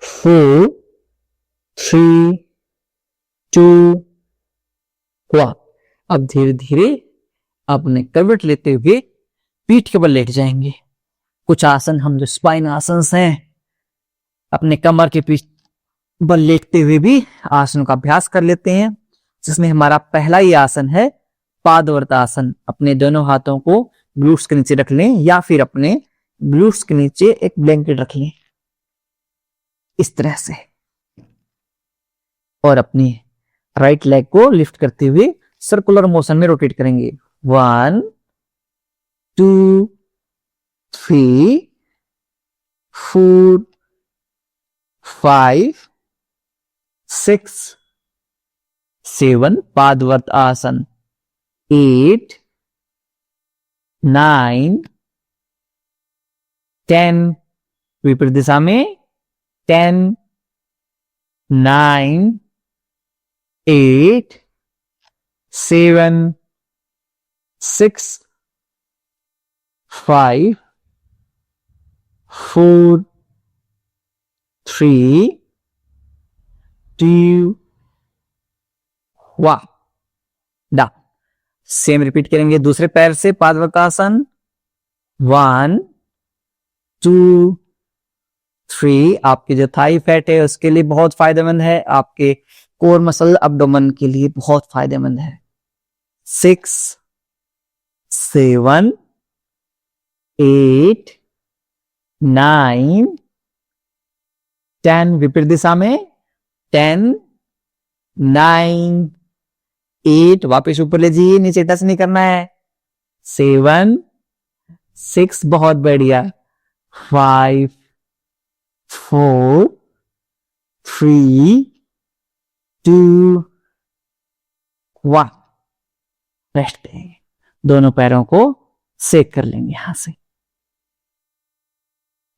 4, 3, 2, 1। अब धीरे धीरे अपने करवट लेते हुए पीठ के बल लेट जाएंगे। कुछ आसन हम जो स्पाइन आसन हैं, अपने कमर के पीठ बल लेटते हुए भी आसन का अभ्यास कर लेते हैं, जिसमें हमारा पहला ही आसन है पादवर्त आसन। अपने दोनों हाथों को ग्लूट्स के नीचे रख लें या फिर अपने ग्लूट्स के नीचे एक ब्लैंकेट रख लें इस तरह से, और अपनी राइट लेग को लिफ्ट करते हुए सर्कुलर मोशन में रोटेट करेंगे। 1, 2, 3, 4, 5, 6, 7, पादवर्त आसन, 8, 9, 10, विपरीत दिशा में 10, 9, 8, 7, 6, 5, 4, 3, 2, 1। डाउन। सेम रिपीट करेंगे दूसरे पैर से पादवर्त आसन। 1, 2, 3। आपके जो थाई फैट है उसके लिए बहुत फायदेमंद है, आपके कोर मसल अब्डोमेन के लिए बहुत फायदेमंद है। 6, 7, 8, 9, 10, विपरीत दिशा में 10, 9, 8, वापस ऊपर ले जाइए, नीचे टच नहीं करना है। 7, 6, बहुत बढ़िया। 5, 4, 3, 2, 1। रेस्ट करेंगे, दोनों पैरों को सेक कर लेंगे यहां से।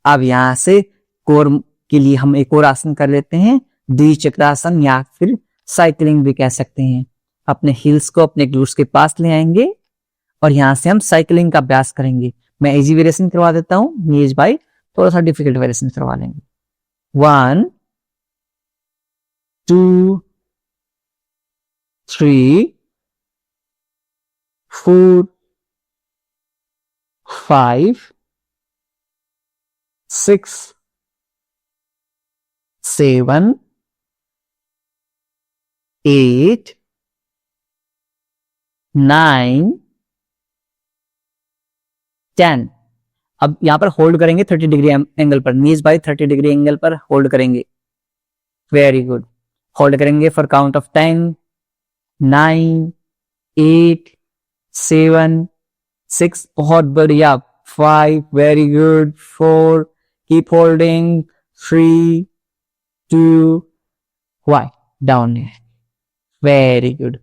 अब यहां से कोर के लिए हम एक और आसन कर लेते हैं, द्विचक्रासन या फिर साइकिलिंग भी कह सकते हैं। अपने हील्स को अपने ग्लूट्स के पास ले आएंगे और यहां से हम साइकिलिंग का अभ्यास करेंगे। मैं इजी वेरिएशन करवा देता हूं, नीरज भाई थोड़ा सा डिफिकल्ट वेरिएशन करवा लेंगे। 1, 2, 3, 4, 5, 6, 7, 8, 9, 10। अब यहां पर होल्ड करेंगे 30 डिग्री एंगल पर, नीज बाई 30 डिग्री एंगल पर होल्ड करेंगे। Very good. होल्ड करेंगे फॉर काउंट ऑफ 10, 9, 8, 7, 6, बहुत बढ़िया। 5, very good. 4, keep holding. 3, 2, 1, down है। Very good.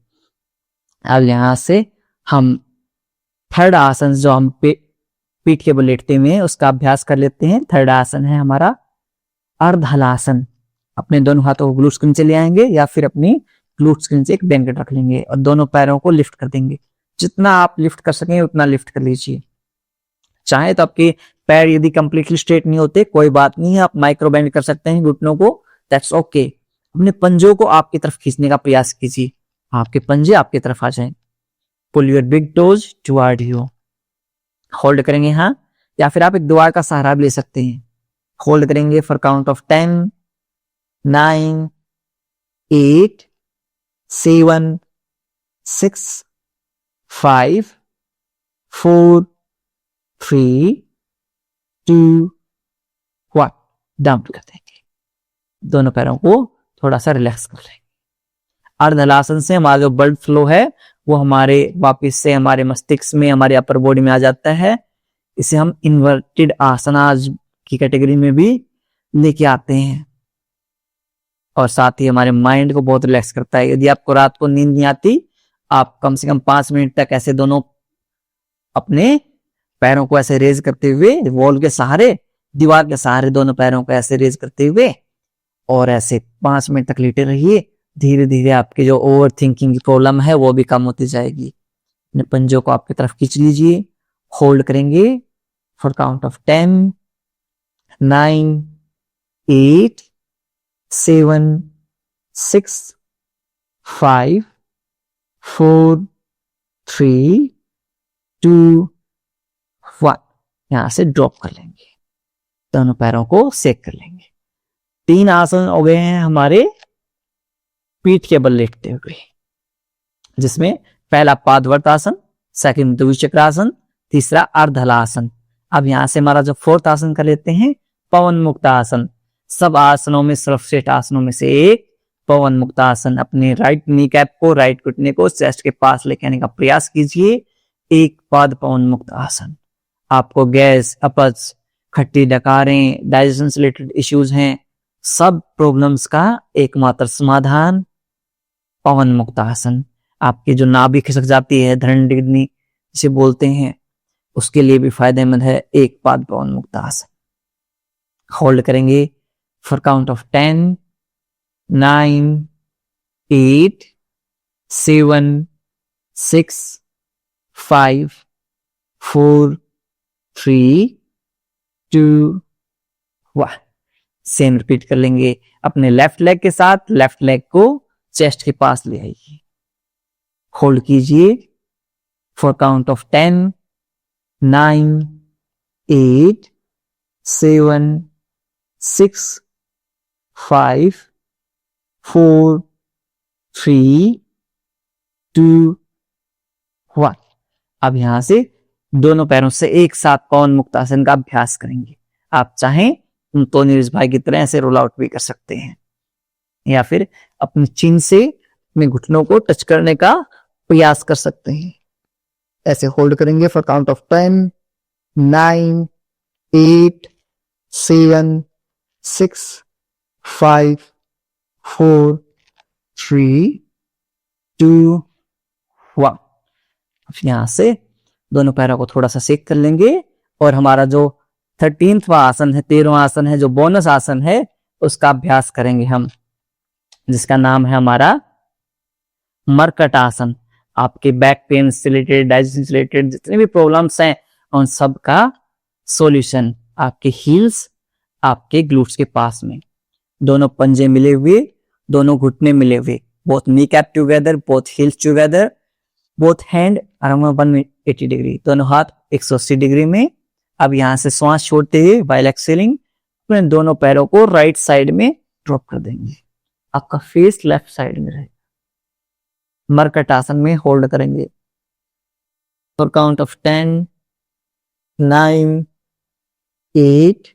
अब यहां से हम थर्ड आसन जो हम पीठ के बल लेटते हुए उसका अभ्यास कर लेते हैं। थर्ड आसन है हमारा अर्धहलासन। अपने दोनों हाथों को ग्लूट्स के नीचे ले आएंगे या फिर अपनी ग्लूट्स के नीचे एक ब्लैंकेट रख लेंगे और दोनों पैरों को लिफ्ट कर देंगे। जितना आप लिफ्ट कर सकें उतना लिफ्ट कर लीजिए। चाहे तो आपके पैर यदि कंप्लीटली स्ट्रेट नहीं होते कोई बात नहीं है, आप माइक्रो बेंड कर सकते हैं घुटनों को, दैट्स ओके। अपने पंजों को आपकी तरफ खींचने का प्रयास कीजिए, आपके पंजे आपकी तरफ आ जाएं। Pull your big toes toward you. Hold करेंगे यहां, या फिर आप एक दीवार का सहारा भी ले सकते हैं। होल्ड करेंगे फॉर काउंट ऑफ 10, 9, 8, 7, 6, 5, 4, 3, 2, 1। डंप कर देंगे, दोनों पैरों को थोड़ा सा रिलैक्स कर लेंगे। अर्धहलासन से हमारा जो ब्लड फ्लो है वो हमारे वापस से हमारे मस्तिष्क में, हमारे अपर बॉडी में आ जाता है। इसे हम इन्वर्टेड आसनाज की कैटेगरी में भी लेके आते हैं और साथ ही हमारे माइंड को बहुत रिलैक्स करता है। यदि आपको रात को नींद नहीं आती, आप कम से कम 5 मिनट तक ऐसे दोनों अपने पैरों को ऐसे रेज करते हुए, वॉल के सहारे, दीवार के सहारे दोनों पैरों को ऐसे रेज करते हुए और ऐसे 5 मिनट तक लेटे रहिए। धीरे धीरे आपके जो ओवर थिंकिंग की प्रॉब्लम है वो भी कम होती जाएगी। अपने पंजों को आपकी तरफ खींच लीजिए, होल्ड करेंगे फॉर काउंट ऑफ 10, 9, 8, 7, 6, 5, 4, 3, 2, 1। यहां से ड्रॉप कर लेंगे, दोनों पैरों को सेक कर लेंगे। 3 आसन हो गए हैं हमारे पीठ के बल लेटते हुए, जिसमें पहला पादवर्त आसन, सेकंड द्विचक्रासन, तीसरा अर्धहलासन। अब यहां से हमारा जो 4th आसन कर लेते हैं, पवन मुक्त आसन। सब आसनों में सर्वश्रेष्ठ आसनों में से एक पवन मुक्त आसन। अपने राइट नी कैप को, राइट घुटने को चेस्ट के पास लेके आने का प्रयास कीजिए। एक पाद पवन मुक्त आसन। आपको गैस, अपच, खट्टी डकारें, डाइजेशन से रिलेटेड इश्यूज हैं, सब प्रॉब्लम्स का एकमात्र समाधान पवन मुक्त आसन। आपकी जो नाभि खिसक जाती है, धरणिग्नि जिसे बोलते हैं, उसके लिए भी फायदेमंद है एक पाद पवन मुक्त आसन। होल्ड करेंगे for count of 10, 9, 8, 7, 6, 5, 4, 3, 2, 1। Same repeat कर लेंगे। अपने लेफ्ट लेग के साथ लेफ्ट लेग को चेस्ट के पास ले आइए, होल्ड कीजिए फॉर काउंट ऑफ 10, 9, 8, 7, 6, 5, 4, 3, 2, 1। अब यहां से दोनों पैरों से एक साथ पवन मुक्त आसन का अभ्यास करेंगे। आप चाहें तो नीरज भाई की तरह ऐसे रोल आउट भी कर सकते हैं, या फिर अपनी चिन से अपने घुटनों को टच करने का प्रयास कर सकते हैं। ऐसे होल्ड करेंगे फॉर काउंट ऑफ 10, 9, 8, 7, 6, 5, 4, 3, 2, 1। यहां से दोनों पैरों को थोड़ा सा सेक कर लेंगे और हमारा जो 13वां आसन है, 13वां आसन है, जो बोनस आसन है, उसका अभ्यास करेंगे हम, जिसका नाम है हमारा मरकट आसन। आपके बैक पेन से रिलेटेड, डाइजेशन से रिलेटेड जितने भी प्रॉब्लम्स हैं, उन सब का सॉल्यूशन आपके हील्स, आपके ग्लूट्स के पास में। दोनों पंजे मिले हुए, दोनों घुटने मिले हुए, both knee cap together, both heels together, both hand around 180 degree, दोनों हाथ 180 डिग्री में। अब यहां से श्वास छोड़ते हुए व्हाइल एक्सेलिंग अपने दोनों पैरों को राइट साइड में ड्रॉप कर देंगे। आपका फेस लेफ्ट साइड में रहेगा। मरकट आसन में होल्ड करेंगे फॉर काउंट ऑफ 10, 9, 8,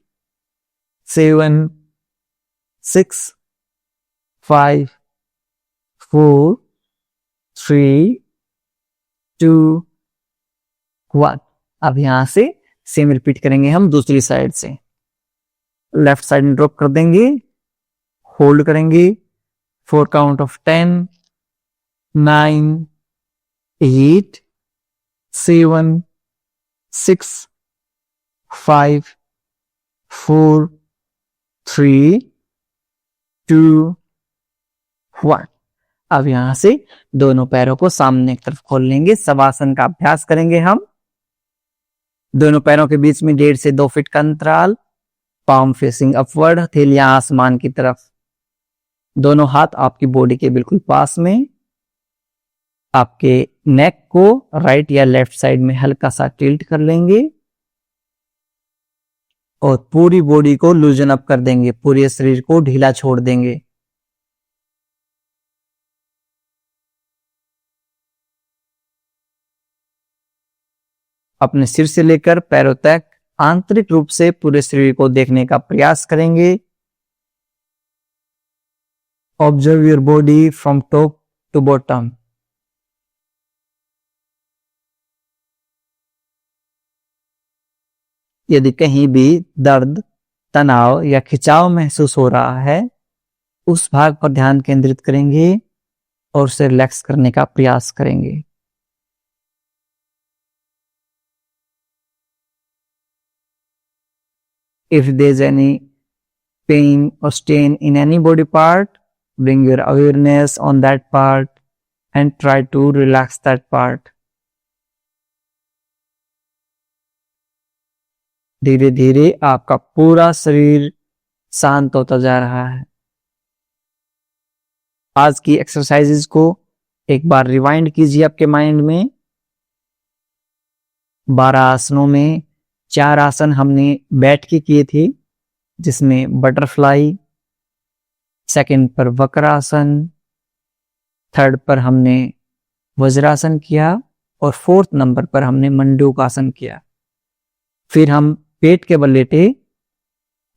7, 6, 5, 4, 3, 2, 1। अब यहां से सेम रिपीट करेंगे हम दूसरी साइड से। लेफ्ट साइड में ड्रॉप कर देंगे, होल्ड करेंगे फॉर काउंट ऑफ 10, 9, 8, 7, 6, 5, 4, 3, 2, 1। अब यहां से दोनों पैरों को सामने की तरफ खोल लेंगे। शवासन का अभ्यास करेंगे हम। दोनों पैरों के बीच में 1.5 से 2 फीट का अंतराल, पाम फेसिंग अपवर्ड, हथेलियां आसमान की तरफ, दोनों हाथ आपकी बॉडी के बिल्कुल पास में। आपके नेक को राइट या लेफ्ट साइड में हल्का सा टिल्ट कर लेंगे और पूरी बॉडी को लूजन अप कर देंगे, पूरे शरीर को ढीला छोड़ देंगे। अपने सिर से लेकर पैरों तक आंतरिक रूप से पूरे शरीर को देखने का प्रयास करेंगे। Observe your body from top to bottom. यदि कहीं भी दर्द, तनाव या खिंचाव महसूस हो रहा है, उस भाग पर ध्यान केंद्रित करेंगे और उसे रिलैक्स करने का प्रयास करेंगे। If there's any pain or strain in any body part, bring your awareness on that part and try to relax that part. धीरे धीरे आपका पूरा शरीर शांत होता जा रहा है। आज की एक्सरसाइजेज को एक बार रिवाइंड कीजिए आपके माइंड में। 12 आसनों में 4 आसन हमने बैठ के किए थे, जिसमें बटरफ्लाई, सेकंड पर वक्रासन, थर्ड पर हमने वज्रासन किया और फोर्थ नंबर पर हमने मंडूकासन किया। फिर हम पेट के बल लेटे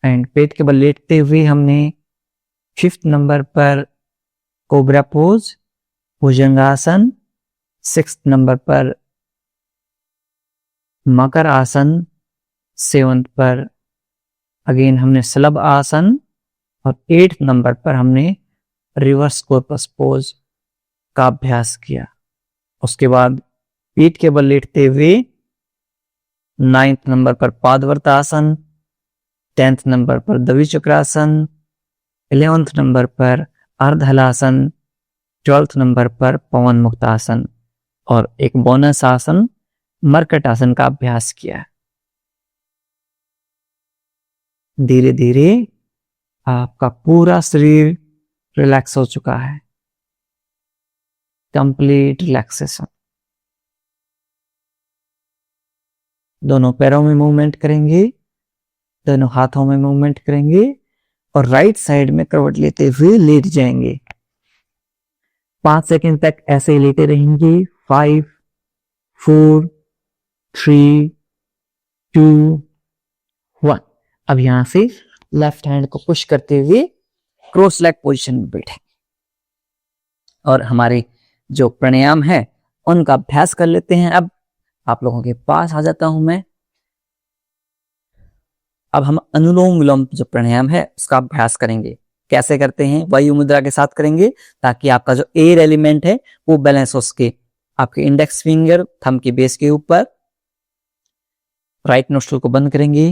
एंड पेट के बल लेटते हुए हमने 5th नंबर पर कोबरा पोज, भुजंगासन, 6th नंबर पर मकर आसन, 7th पर अगेन हमने स्लब आसन और 8th नंबर पर हमने रिवर्स कॉर्पस पोज का अभ्यास किया। उसके बाद पीठ के बल लेटते हुए 9th नंबर पर पादवर्तासन, 10th नंबर पर द्विचक्रासन, 11th नंबर पर अर्धहलासन, 12th नंबर पर पवन मुक्तासन और एक बोनस आसन मरकट आसन का अभ्यास किया। धीरे धीरे आपका पूरा शरीर रिलैक्स हो चुका है। Complete relaxation. दोनों पैरों में मूवमेंट करेंगे, दोनों हाथों में मूवमेंट करेंगे और राइट साइड में करवट लेते हुए लेट जाएंगे। 5 सेकंड तक ऐसे ही लेटे रहेंगे। 5, 4, 3, 2, 1। अब यहां से लेफ्ट हैंड को पुश करते हुए क्रॉस लेग पोजीशन में बैठे और हमारे जो प्राणायाम है उनका अभ्यास कर लेते हैं। अब आप लोगों के पास आ जाता हूं मैं। अब हम अनुलोम विलोम जो प्राणायाम है उसका अभ्यास करेंगे। कैसे करते हैं? वायु मुद्रा के साथ करेंगे ताकि आपका जो एयर एलिमेंट है वो बैलेंस हो सके। आपके इंडेक्स फिंगर थंब के बेस के ऊपर, राइट नोस्ट्रिल को बंद करेंगे,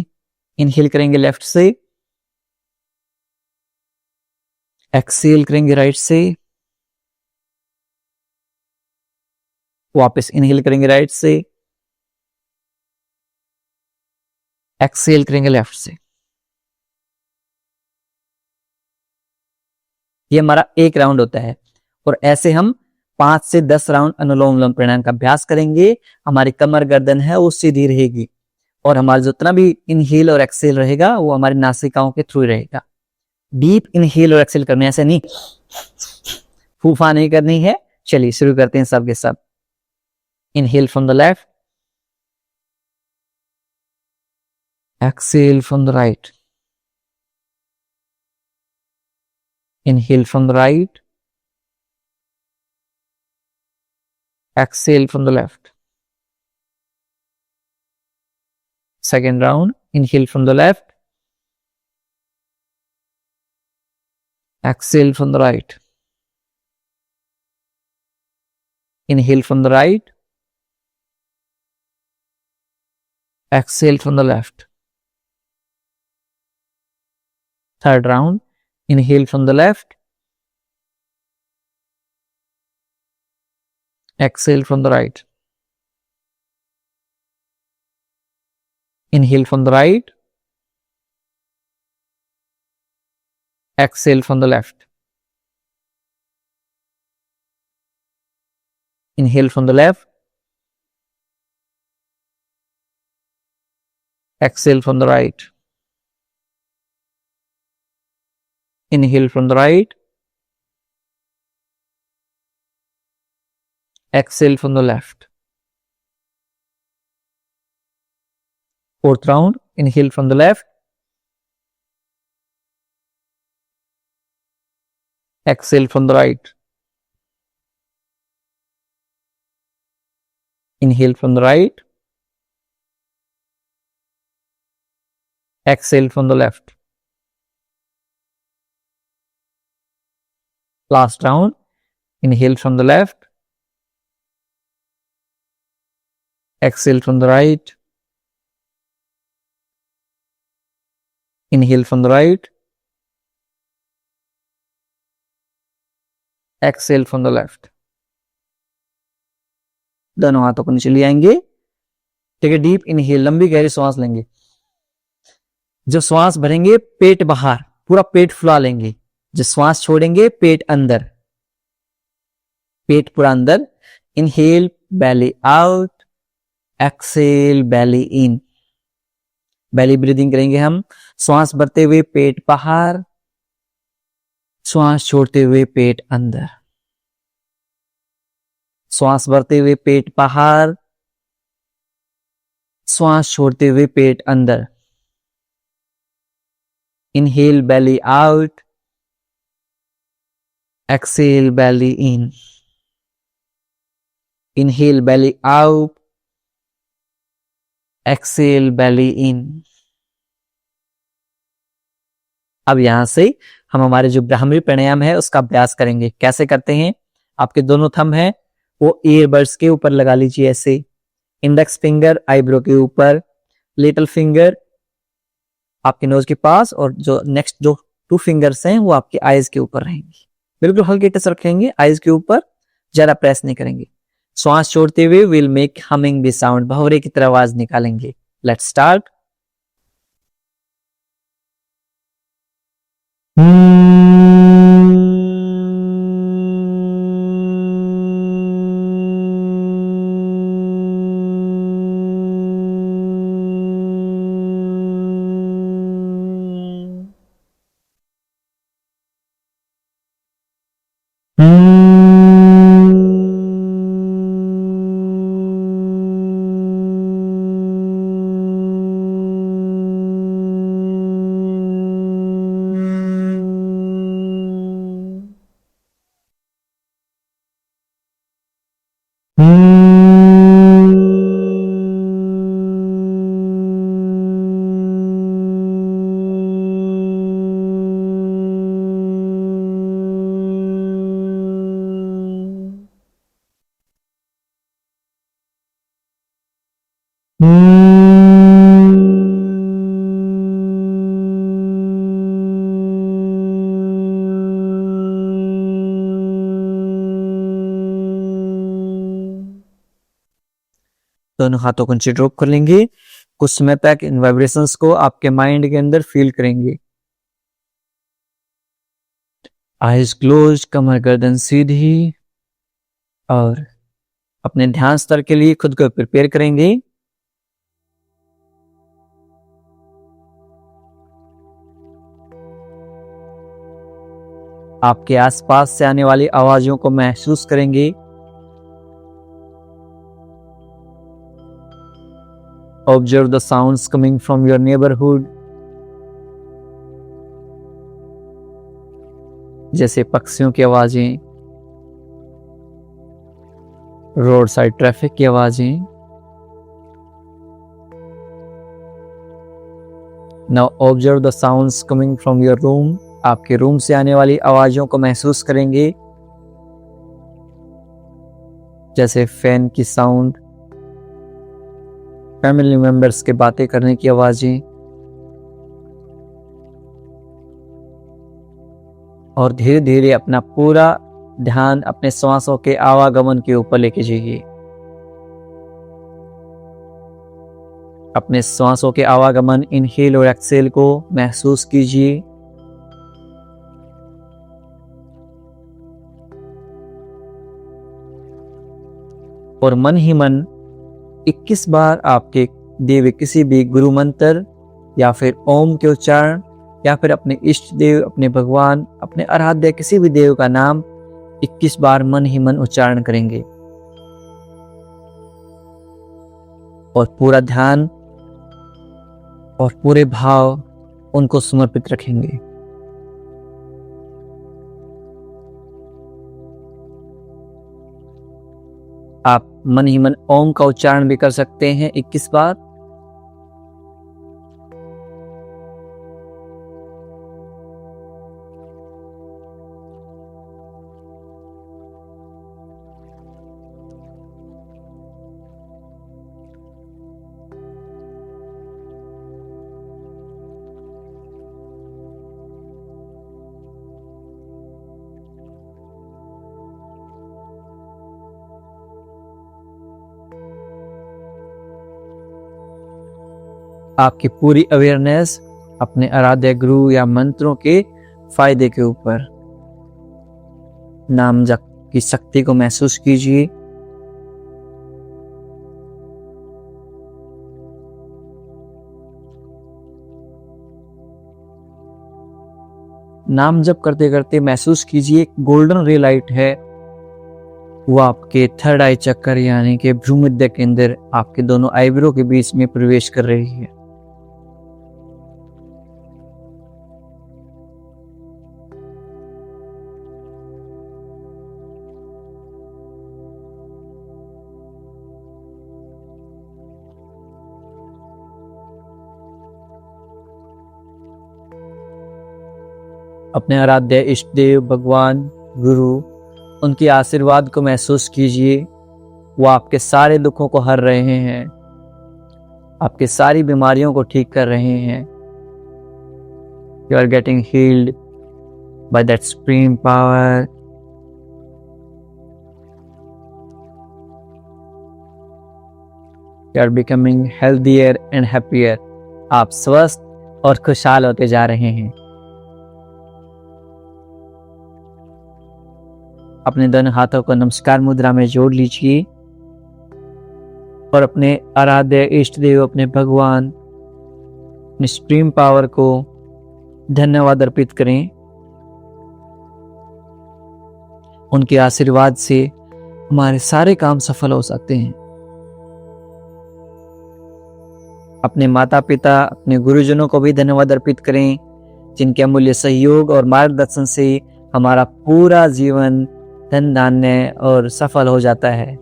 इनहेल करेंगे लेफ्ट से, एक्सेल करेंगे राइट से, वापस इनहेल करेंगे राइट से, एक्सेल करेंगे लेफ्ट से। ये हमारा एक राउंड होता है और ऐसे हम 5 से 10 राउंड अनुलोम विलोम प्राणायाम का अभ्यास करेंगे। हमारी कमर गर्दन है वो सीधी रहेगी और हमारा जितना भी इनहेल और एक्सेल रहेगा वो हमारी नासिकाओं के थ्रू रहेगा। डीप इनहेल और एक्सेल करने, ऐसे नहीं फूफा नहीं करनी है। चलिए शुरू करते हैं सब के सब। Inhale from the left, exhale from the right, inhale from the right, exhale from the left. Second round, inhale from the left, exhale from the right, inhale from the right, exhale from the left. Third round, inhale from the left, exhale from the right, inhale from the right, exhale from the left, inhale from the left, exhale from the right, inhale from the right, exhale from the left. Fourth round, inhale from the left, exhale from the right, inhale from the right, exhale from the left. Last round, inhale from the left, exhale from the right, inhale from the right, exhale from the left. दोनों हाथों को नीचे ले आएंगे. ठीक है, डीप इनहेल, लंबी गहरी सांस लेंगे. जो श्वास भरेंगे पेट बाहर, पूरा पेट फुला लेंगे. जो श्वास छोड़ेंगे पेट अंदर, पेट पूरा अंदर. इनहेल बेली आउट, एक्सेल बेली इन. बेली ब्रीदिंग करेंगे हम. श्वास भरते हुए पेट बाहर, श्वास छोड़ते हुए पेट अंदर. श्वास भरते हुए पेट बाहर, श्वास छोड़ते हुए पेट अंदर. इनहेल बेली आउट, एक्सेल बेली इन. इनहेल बेली आउट, एक्सेल बेली इन. अब यहां से हम हमारे जो ब्राह्मी प्राणायाम है उसका अभ्यास करेंगे. कैसे करते हैं? आपके दोनों थंब हैं वो ईयरबड्स के ऊपर लगा लीजिए ऐसे. इंडेक्स फिंगर आईब्रो के ऊपर, लिटिल फिंगर आपके नोज के पास, और जो नेक्स्ट जो 2 फिंगर्स हैं वो आपके आईज के ऊपर रहेंगे. बिल्कुल हल्के टच रखेंगे आईज के ऊपर, ज्यादा प्रेस नहीं करेंगे. श्वास छोड़ते हुए will make humming bee sound, भंवरे की तरह आवाज निकालेंगे. Let's start. दोनों हाथों को नीचे ड्रॉप कर लेंगे. कुछ समय तक इन वाइब्रेशंस को आपके माइंड के अंदर फील करेंगे. आईज क्लोज, कमर गर्दन सीधी, और अपने ध्यान स्तर के लिए खुद को प्रिपेयर करेंगे. आपके आसपास से आने वाली आवाजों को महसूस करेंगे. Observe the sounds coming from your neighborhood. जैसे पक्षियों की आवाजें, रोड साइड ट्रैफिक की आवाजें. Now observe the sounds coming from your room. आपके रूम से आने वाली आवाजों को महसूस करेंगे. जैसे फैन की साउंड, फैमिली मेंबर्स के बातें करने की आवाजें, और धीरे धीरे अपना पूरा ध्यान अपने श्वासों के आवागमन के ऊपर लेके जाइए. अपने श्वासों के आवागमन, इनहेल और एक्सेल को महसूस कीजिए. और मन ही मन 21 बार आपके दिए हुए किसी भी गुरु मंत्र या फिर ओम के उच्चारण, या फिर अपने इष्ट देव, अपने भगवान, अपने आराध्य किसी भी देव का नाम 21 बार मन ही मन उच्चारण करेंगे. और पूरा ध्यान और पूरे भाव उनको समर्पित रखेंगे। आप मन ही मन ओम का उच्चारण भी कर सकते हैं 21 बार। आपकी पूरी अवेयरनेस अपने आराध्य गुरु या मंत्रों के फायदे के ऊपर। नाम जप की शक्ति को महसूस कीजिए। नाम जप करते करते महसूस कीजिए एक गोल्डन रे लाइट है, वो आपके थर्ड आई चक्कर यानी कि भ्रूमध्य के अंदर आपके दोनों आईब्रो के बीच में प्रवेश कर रही है। अपने आराध्य इष्ट देव भगवान गुरु उनके आशीर्वाद को महसूस कीजिए। वो आपके सारे दुखों को हर रहे हैं, आपके सारी बीमारियों को ठीक कर रहे हैं। You are getting healed by that supreme power. You are becoming healthier and happier. आप स्वस्थ और खुशहाल होते जा रहे हैं। अपने दोनों हाथों को नमस्कार मुद्रा में जोड़ लीजिए और अपने आराध्य इष्ट देव, अपने भगवान, अपनी सुप्रीम पावर को धन्यवाद अर्पित करें। उनके आशीर्वाद से हमारे सारे काम सफल हो सकते हैं। अपने माता पिता, अपने गुरुजनों को भी धन्यवाद अर्पित करें, जिनके अमूल्य सहयोग और मार्गदर्शन से हमारा पूरा जीवन धन धान्य और सफल हो जाता है।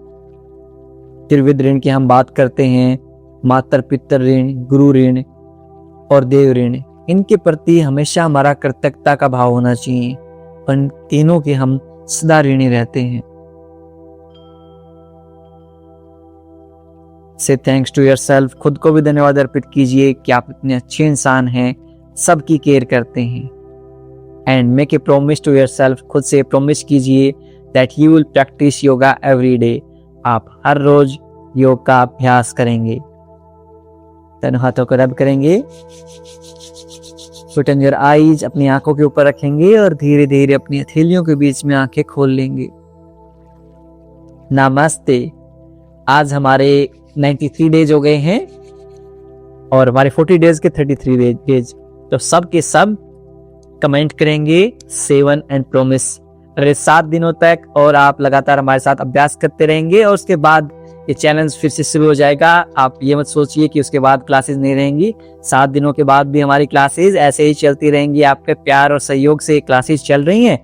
त्रिविध ऋण की हम बात करते हैं, मातर पितर ऋण, गुरु ऋण और देव ऋण। इनके प्रति हमेशा हमारा कृतज्ञता का भाव होना चाहिए। इन तीनों के हम सदा ऋणी रहते हैं। से थैंक्स टू योरसेल्फ। खुद को भी धन्यवाद अर्पित कीजिए कि आप इतने अच्छे इंसान हैं, सबकी केयर करते हैं। And make a promise to yourself. खुद से प्रॉमिस कीजिए that you will practise yoga every day. आप हर रोज योग का अभ्यास करेंगे। दोनों हाथों को रब करेंगे। पुट इन योर आईज, अपनी आंखों के ऊपर रखेंगे और धीरे धीरे अपनी हथेलियों के बीच में आंखें खोल लेंगे। नमस्ते। आज हमारे 93 डेज हो गए हैं और हमारे 40 डेज के 33 डेज। तो सब के सब कमेंट करेंगे 7 एंड प्रॉमिस। अगले 7 दिनों तक और आप लगातार हमारे साथ अभ्यास करते रहेंगे और उसके बाद ये चैलेंज फिर से शुरू हो जाएगा। आप ये मत सोचिए कि उसके बाद क्लासेस नहीं रहेंगी। 7 दिनों के बाद भी हमारी क्लासेस ऐसे ही चलती रहेंगी। आपके प्यार और सहयोग से क्लासेस चल रही हैं,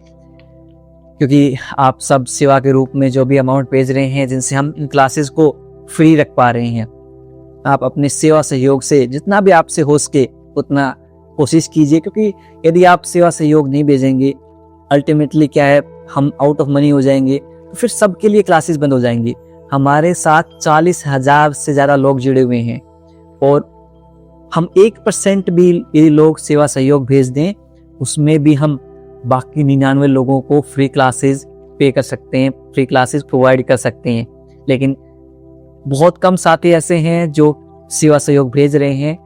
क्योंकि आप सब सेवा के रूप में जो भी अमाउंट भेज रहे हैं, जिनसे हम इन क्लासेस को फ्री रख पा रहे हैं। आप अपने सेवा सहयोग से जितना भी आपसे हो सके उतना कोशिश कीजिए, क्योंकि यदि आप सेवा सहयोग नहीं भेजेंगे, अल्टीमेटली क्या है, हम आउट ऑफ मनी हो जाएंगे, तो फिर सबके लिए क्लासेस बंद हो जाएंगी। हमारे साथ 40,000 से ज़्यादा लोग जुड़े हुए हैं और हम 1% भी यदि लोग सेवा सहयोग भेज दें, उसमें भी हम बाकी 99 लोगों को फ्री क्लासेस पे कर सकते हैं, फ्री क्लासेस प्रोवाइड कर सकते हैं। लेकिन बहुत कम साथी ऐसे हैं जो सेवा सहयोग भेज रहे हैं।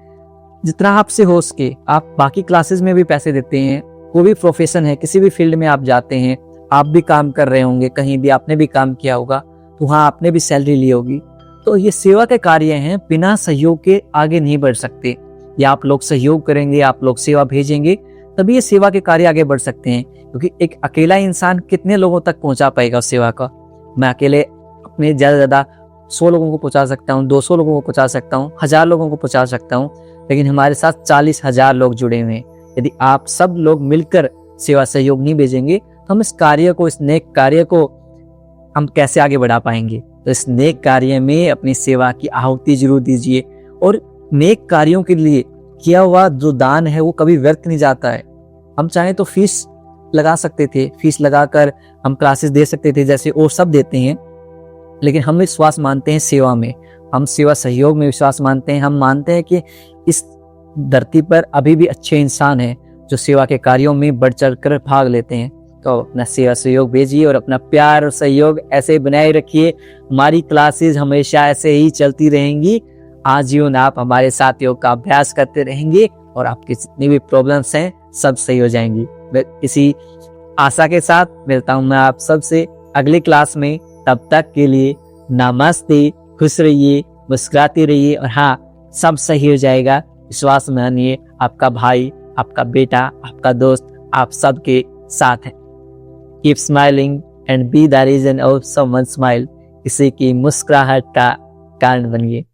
जितना आपसे हो सके आप बाकी क्लासेस में भी पैसे देते हैं। वो भी प्रोफेशन है, किसी भी फील्ड में आप जाते हैं, आप भी काम कर रहे होंगे, कहीं भी आपने भी काम किया होगा, तो वहाँ आपने भी सैलरी ली होगी। तो ये सेवा के कार्य हैं, बिना सहयोग के आगे नहीं बढ़ सकते। या आप लोग सहयोग करेंगे, आप लोग सेवा भेजेंगे, तभी ये सेवा के कार्य आगे बढ़ सकते हैं। क्योंकि एक अकेला इंसान कितने लोगों तक पहुंचा पाएगा उस सेवा का। मैं अकेले अपने ज़्यादा से ज़्यादा 100 लोगों को पहुंचा सकता हूँ, 200 लोगों को पहुंचा सकता हूँ, 1000 लोगों को पहुंचा सकता हूँ। लेकिन हमारे साथ 40,000 लोग जुड़े हुए हैं। यदि आप सब लोग मिलकर सेवा सहयोग नहीं भेजेंगे तो हम इस कार्य को, इस नेक कार्य को हम कैसे आगे बढ़ा पाएंगे। तो इस नेक कार्य में अपनी सेवा की आहुति जरूर दीजिए। और नेक कार्यों के लिए किया हुआ जो दान है वो कभी व्यर्थ नहीं जाता है। हम चाहें तो फीस लगा सकते थे, फीस लगाकर हम क्लासेस दे सकते थे जैसे और सब देते हैं, लेकिन हम विश्वास मानते हैं सेवा में, हम सेवा सहयोग में विश्वास मानते हैं। हम मानते हैं कि इस धरती पर अभी भी अच्छे इंसान हैं जो सेवा के कार्यों में बढ़ चढ़ कर भाग लेते हैं। तो अपना सेवा सहयोग भेजिए और अपना प्यार और सहयोग ऐसे बनाए रखिए। हमारी क्लासेस हमेशा ऐसे ही चलती रहेंगी। आजीवन आप हमारे साथ योग का अभ्यास करते रहेंगे और आपकी जितनी भी प्रॉब्लम्स हैं सब सही हो जाएंगी। इसी आशा के साथ मिलता हूं मैं आप सबसे अगली क्लास में। तब तक के लिए नमस्ते, खुश रहिए, मुस्कुराते रहिए और हाँ, सब सही हो जाएगा। विश्वास मानिए, आपका भाई, आपका बेटा, आपका दोस्त आप सबके साथ है। Keep smiling and be the reason of someone smile. किसी की मुस्कुराहट का कारण बनिए।